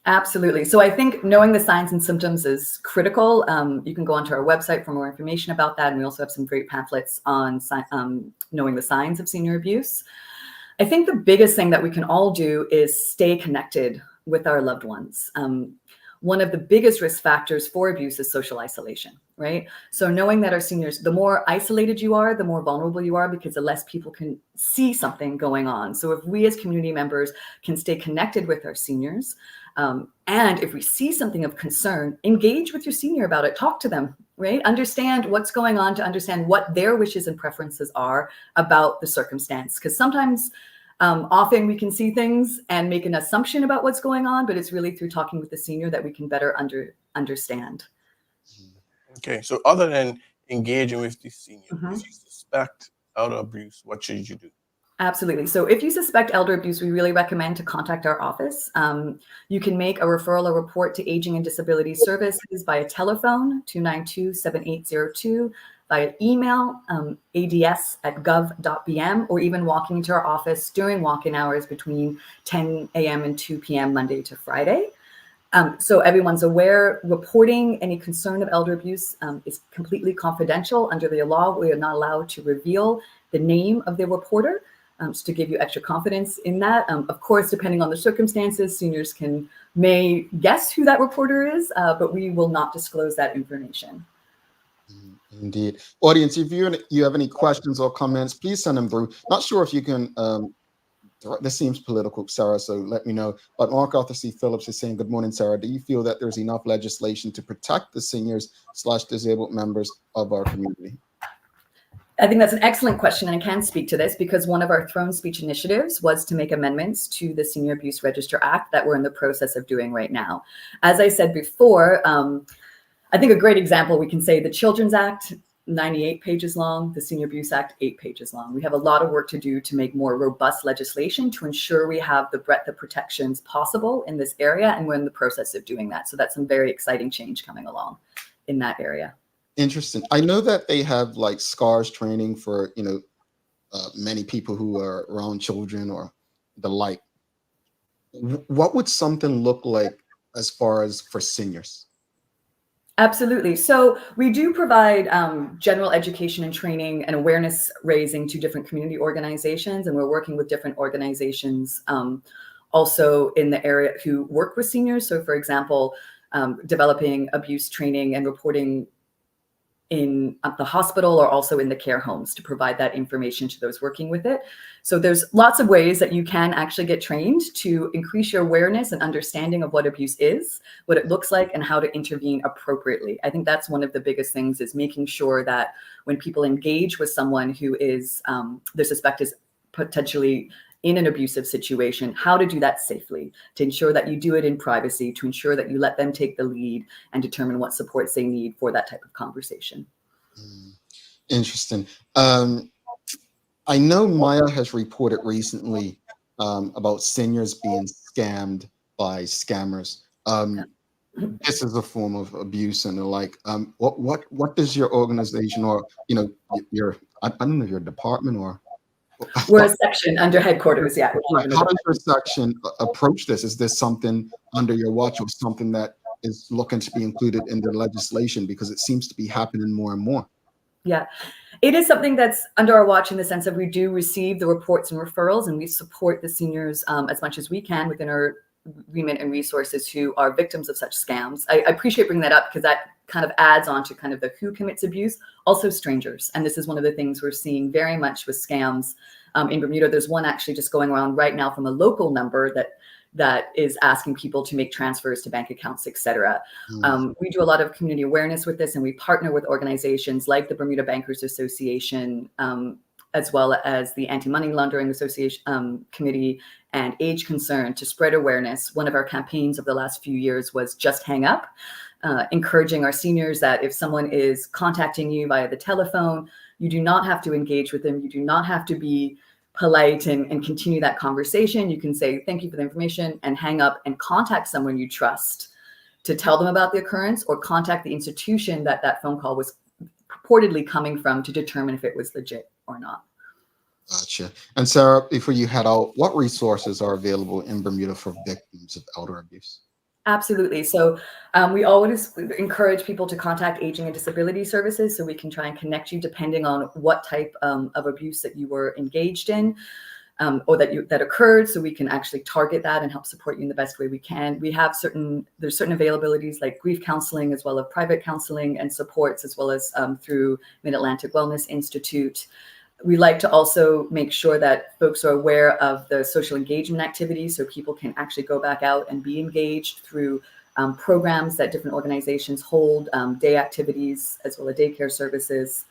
Absolutely. So I think knowing the signs and symptoms is critical. You can go onto our website for more information about that. And we also have some great pamphlets on knowing the signs of senior abuse. I think the biggest thing that we can all do is stay connected with our loved ones. One of the biggest risk factors for abuse is social isolation, right? So knowing that our seniors, the more isolated you are, the more vulnerable you are, because the less people can see something going on. So if we as community members can stay connected with our seniors, and if we see something of concern, engage with your senior about it, talk to them, right? Understand what's going on, to understand what their wishes and preferences are about the circumstance. Because sometimes often we can see things and make an assumption about what's going on, but it's really through talking with the senior that we can better understand. Okay, so other than engaging with the senior, if you suspect elder abuse, what should you do? Absolutely. So if you suspect elder abuse, we really recommend to contact our office. You can make a referral or report to Aging and Disability Services via telephone, 292-7802, via email, ads@gov.bm, or even walking into our office during walk-in hours between 10 a.m. and 2 p.m. Monday to Friday. So everyone's aware, reporting any concern of elder abuse is completely confidential. Under the law, we are not allowed to reveal the name of the reporter, just to give you extra confidence in that. Of course, depending on the circumstances, seniors may guess who that reporter is, but we will not disclose that information. Indeed. Audience, if you have any questions or comments, please send them through. Not sure if you can, this seems political, Sarah, so let me know. But Mark Arthur C. Phillips is saying, good morning, Sarah. Do you feel that there's enough legislation to protect the seniors/disabled members of our community? I think that's an excellent question, and I can speak to this because one of our throne speech initiatives was to make amendments to the Senior Abuse Register Act that we're in the process of doing right now. As I said before, I think a great example, we can say the Children's Act, 98 pages long, the Senior Abuse Act, 8 pages long. We have a lot of work to do to make more robust legislation to ensure we have the breadth of protections possible in this area, and we're in the process of doing that. So that's some very exciting change coming along in that area. Interesting. I know that they have like SCARS training for, many people who are around children or the like. What would something look like as far as for seniors? Absolutely. So we do provide general education and training and awareness raising to different community organizations, and we're working with different organizations also in the area who work with seniors. So for example, developing abuse training and reporting in the hospital or also in the care homes to provide that information to those working with it. So there's lots of ways that you can actually get trained to increase your awareness and understanding of what abuse is, what it looks like, and how to intervene appropriately. I think that's one of the biggest things, is making sure that when people engage with someone who is, they suspect is potentially in an abusive situation, how to do that safely, to ensure that you do it in privacy, to ensure that you let them take the lead and determine what supports they need for that type of conversation. Interesting. I know Maya has reported recently about seniors being scammed by scammers. This is a form of abuse and the like. What does your organization, or your I don't know, your department, or we're a section under headquarters, yeah. How does your section approach this? Is this something under your watch, or something that is looking to be included in the legislation, because it seems to be happening more and more? Yeah, it is something that's under our watch in the sense that we do receive the reports and referrals, and we support the seniors as much as we can within our remit and resources who are victims of such scams. I appreciate bringing that up because that kind of adds on to kind of the who commits abuse, also strangers. And this is one of the things we're seeing very much with scams in Bermuda. There's one actually just going around right now from a local number that is asking people to make transfers to bank accounts, etc. We do a lot of community awareness with this, and we partner with organizations like the Bermuda Bankers Association, as well as the Anti-Money Laundering Association Committee and Age Concern, to spread awareness. One of our campaigns of the last few years was Just Hang Up, encouraging our seniors that if someone is contacting you via the telephone, you do not have to engage with them. You do not have to be polite and continue that conversation. You can say, thank you for the information, and hang up and contact someone you trust to tell them about the occurrence, or contact the institution that that phone call was purportedly coming from to determine if it was legit or not. Gotcha. And Sarah, before you head out, what resources are available in Bermuda for victims of elder abuse? Absolutely. So we always encourage people to contact Aging and Disability Services so we can try and connect you depending on what type of abuse that you were engaged in or that occurred, so we can actually target that and help support you in the best way we can. We have there's certain availabilities like grief counseling, as well as private counseling and supports, as well as through Mid-Atlantic Wellness Institute. We like to also make sure that folks are aware of the social engagement activities, so people can actually go back out and be engaged through programs that different organizations hold, day activities, as well as daycare services.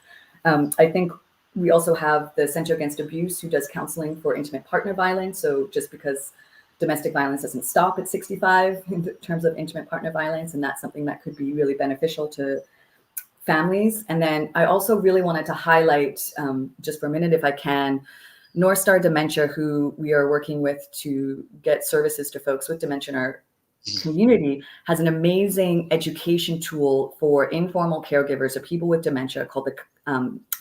I think we also have the Center Against Abuse, who does counseling for intimate partner violence. So just because domestic violence doesn't stop at 65 in terms of intimate partner violence, and that's something that could be really beneficial to families. And then I also really wanted to highlight, just for a minute if I can, North Star Dementia, who we are working with to get services to folks with dementia in our community, has an amazing education tool for informal caregivers of people with dementia called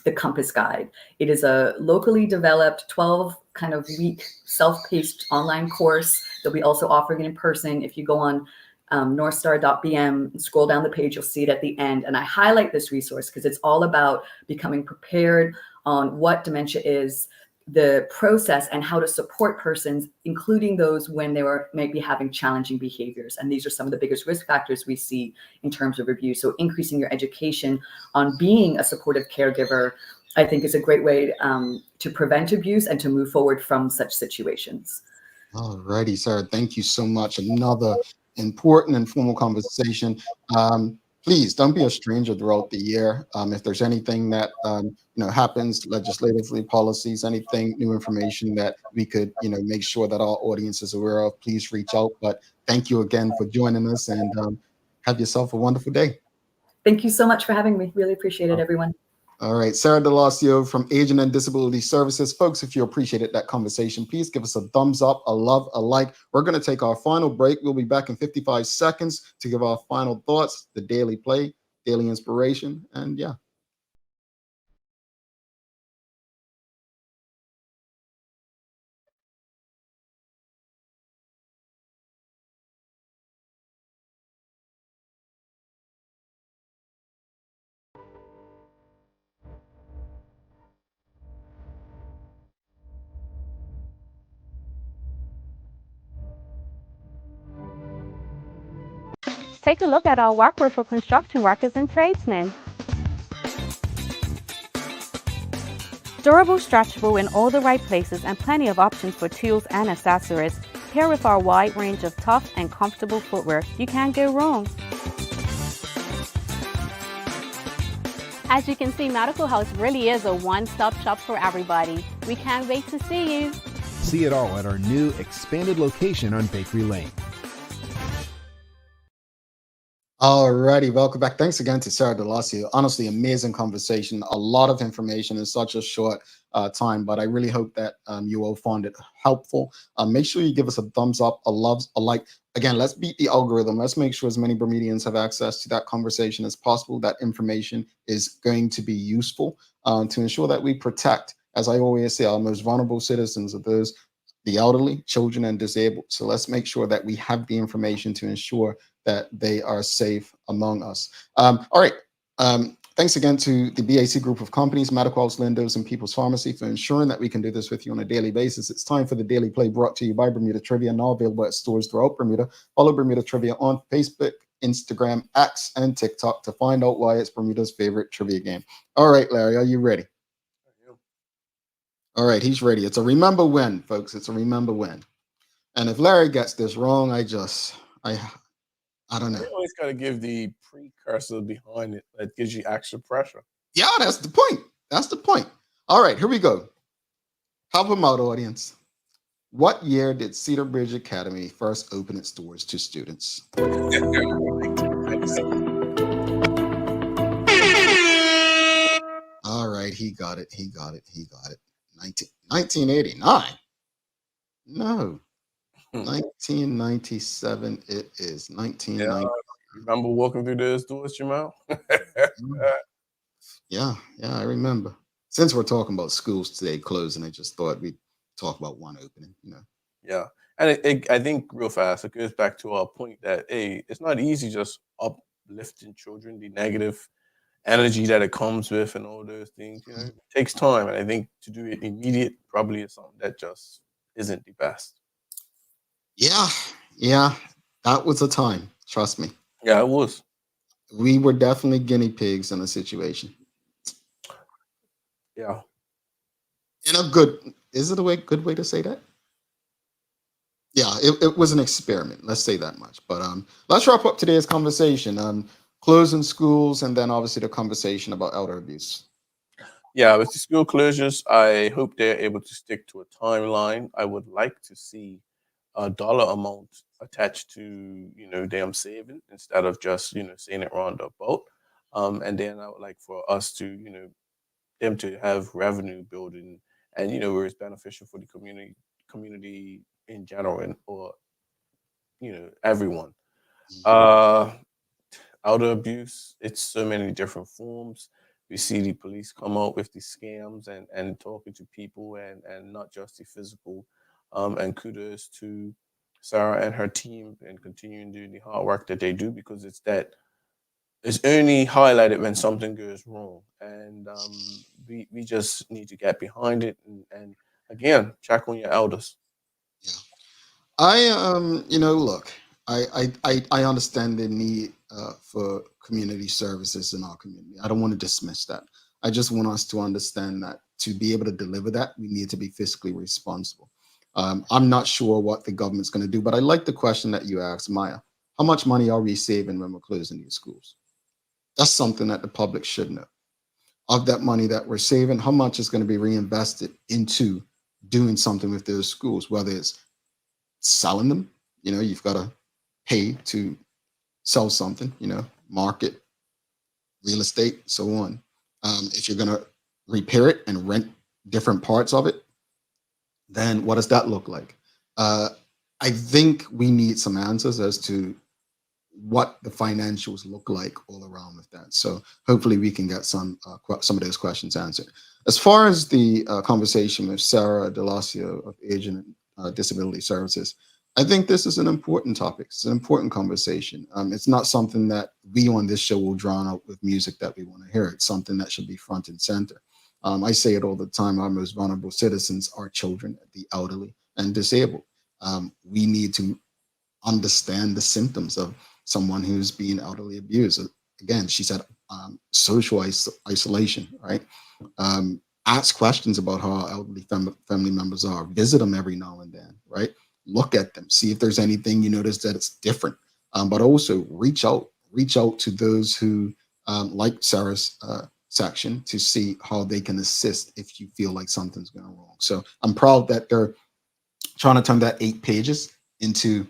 the Compass Guide. It is a locally developed 12-week self-paced online course that we also offering in person. If you go on northstar.bm, scroll down the page, you'll see it at the end. And I highlight this resource because it's all about becoming prepared on what dementia is, the process and how to support persons, including those when they were maybe having challenging behaviors. And these are some of the biggest risk factors we see in terms of abuse. So increasing your education on being a supportive caregiver, I think, is a great way to prevent abuse and to move forward from such situations. All righty, Sarah. Thank you so much. Another important and formal conversation. Please don't be a stranger throughout the year. If there's anything that happens legislatively, policies, anything, new information that we could make sure that our audience is aware of, please reach out. But thank you again for joining us, and have yourself a wonderful day. Thank you so much for having me. Really appreciate it, everyone. All right, Sarah Delasio from Aging and Disability Services. Folks, if you appreciated that conversation, please give us a thumbs up, a love, a like. We're going to take our final break. We'll be back in 55 seconds to give our final thoughts, the daily play, daily inspiration, and yeah. Take a look at our workwear for construction workers and tradesmen. Durable, stretchable in all the right places and plenty of options for tools and accessories. Paired with our wide range of tough and comfortable footwear, you can't go wrong. As you can see, Medical House really is a one-stop shop for everybody. We can't wait to see you. See it all at our new expanded location on Bakery Lane. All righty, welcome back. Thanks again to Sarah Delasio. Honestly, amazing conversation. A lot of information in such a short time, but I really hope that you all found it helpful. Make sure you give us a thumbs up, a love, a like. Again, let's beat the algorithm. Let's make sure as many Bermudians have access to that conversation as possible. That information is going to be useful to ensure that we protect, as I always say, our most vulnerable citizens are those, the elderly, children, and disabled. So let's make sure that we have the information to ensure that they are safe among us. All right. Thanks again to the BAC group of companies, Medical House, Lindos, and People's Pharmacy for ensuring that we can do this with you on a daily basis. It's time for the Daily Play brought to you by Bermuda Trivia, now available at stores throughout Bermuda. Follow Bermuda Trivia on Facebook, Instagram, X, and TikTok to find out why it's Bermuda's favorite trivia game. All right, Larry, are you ready? All right, he's ready. It's a remember when, folks. It's a remember when. And if Larry gets this wrong, I don't know. You always got to give the precursor behind it that gives you extra pressure. Yeah, that's the point. That's the point. All right, here we go. Help them out, audience. What year did Cedar Bridge Academy first open its doors to students? All right, he got it. He got it. He got it. 1989? No. 1997 it is. 1990. Yeah, remember walking through those doors, Jamal? Yeah, I remember. Since we're talking about schools today closing, I just thought we'd talk about one opening, Yeah. And I think real fast, it goes back to our point that, hey, it's not easy just uplifting children, the negative energy that it comes with and all those things, it takes time. And I think to do it immediate probably is something that just isn't the best. Yeah, that was a time. Trust me. Yeah, it was. We were definitely guinea pigs in a situation. Yeah. In a good, is it a good way to say that? Yeah, it was an experiment. Let's say that much. But let's wrap up today's conversation. Closing schools, and then obviously the conversation about elder abuse. Yeah, with the school closures, I hope they're able to stick to a timeline. I would like to see a dollar amount attached to them saving instead of just saying it roundabout. And then I would like for us to them to have revenue building, and where it's beneficial for the community in general, and or everyone. Elder abuse, it's so many different forms. We see the police come out with these scams and talking to people, and not just the physical. And kudos to Sarah and her team and continuing doing the hard work that they do, because it's only highlighted when something goes wrong. And we just need to get behind it and again, check on your elders. Look, I understand the need for community services in our community. I don't want to dismiss that. I just want us to understand that to be able to deliver that, we need to be fiscally responsible. I'm not sure what the government's going to do, but I like the question that you asked, Maya. How much money are we saving when we're closing these schools? That's something that the public should know. Of that money that we're saving, how much is going to be reinvested into doing something with those schools, whether it's selling them, you've got to pay to sell something, market, real estate, so on. If you're going to repair it and rent different parts of it, then what does that look like? I think we need some answers as to what the financials look like all around with that. So hopefully we can get some of those questions answered. As far as the conversation with Sarah Delasio of Age and Disability Services, I think this is an important topic. It's an important conversation. It's not something that we on this show will drown out with music that we want to hear. It's something that should be front and center. I say it all the time. Our most vulnerable citizens are children, the elderly, and disabled. We need to understand the symptoms of someone who's being elderly abused. Again, she said social isolation, right? Ask questions about how our elderly family members are. Visit them every now and then, right? Look at them, see if there's anything you notice that it's different. But also reach out to those who, like Sarah's section, to see how they can assist if you feel like something's going wrong. So I'm proud that they're trying to turn that 8 pages into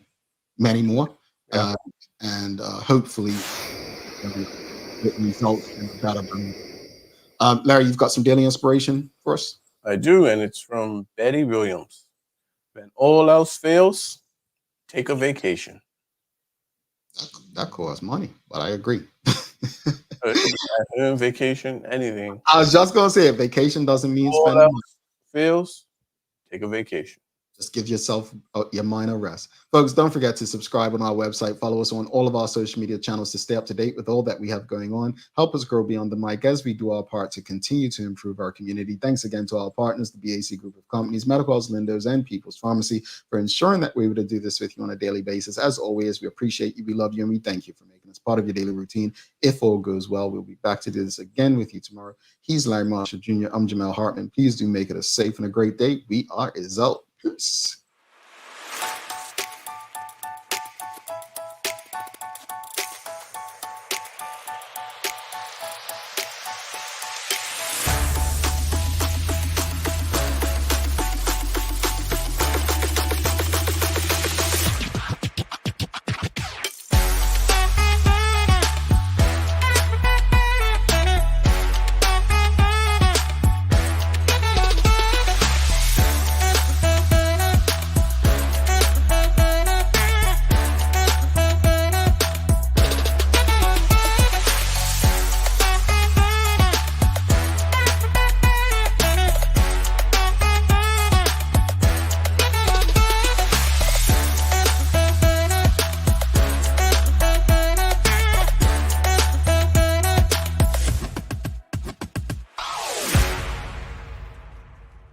many more, and hopefully it results in a better Bermuda. Larry, you've got some daily inspiration for us? I do, and it's from Betty Williams. When all else fails, take a vacation. That costs money, but I agree. Vacation, anything. I was just going to say, if vacation doesn't mean all spending else money, fails, take a vacation. just give yourself your mind a rest. Folks, don't forget to subscribe on our website. Follow us on all of our social media channels to stay up to date with all that we have going on. Help us grow beyond the mic as we do our part to continue to improve our community. Thanks again to our partners, the BAC Group of Companies, Medical House Lindos, and People's Pharmacy for ensuring that we're able to do this with you on a daily basis. As always, we appreciate you, we love you, and we thank you for making us part of your daily routine. If all goes well, we'll be back to do this again with you tomorrow. He's Larry Marshall Jr. I'm Jamel Hartman. Please do make it a safe and a great day. We are out. Peace.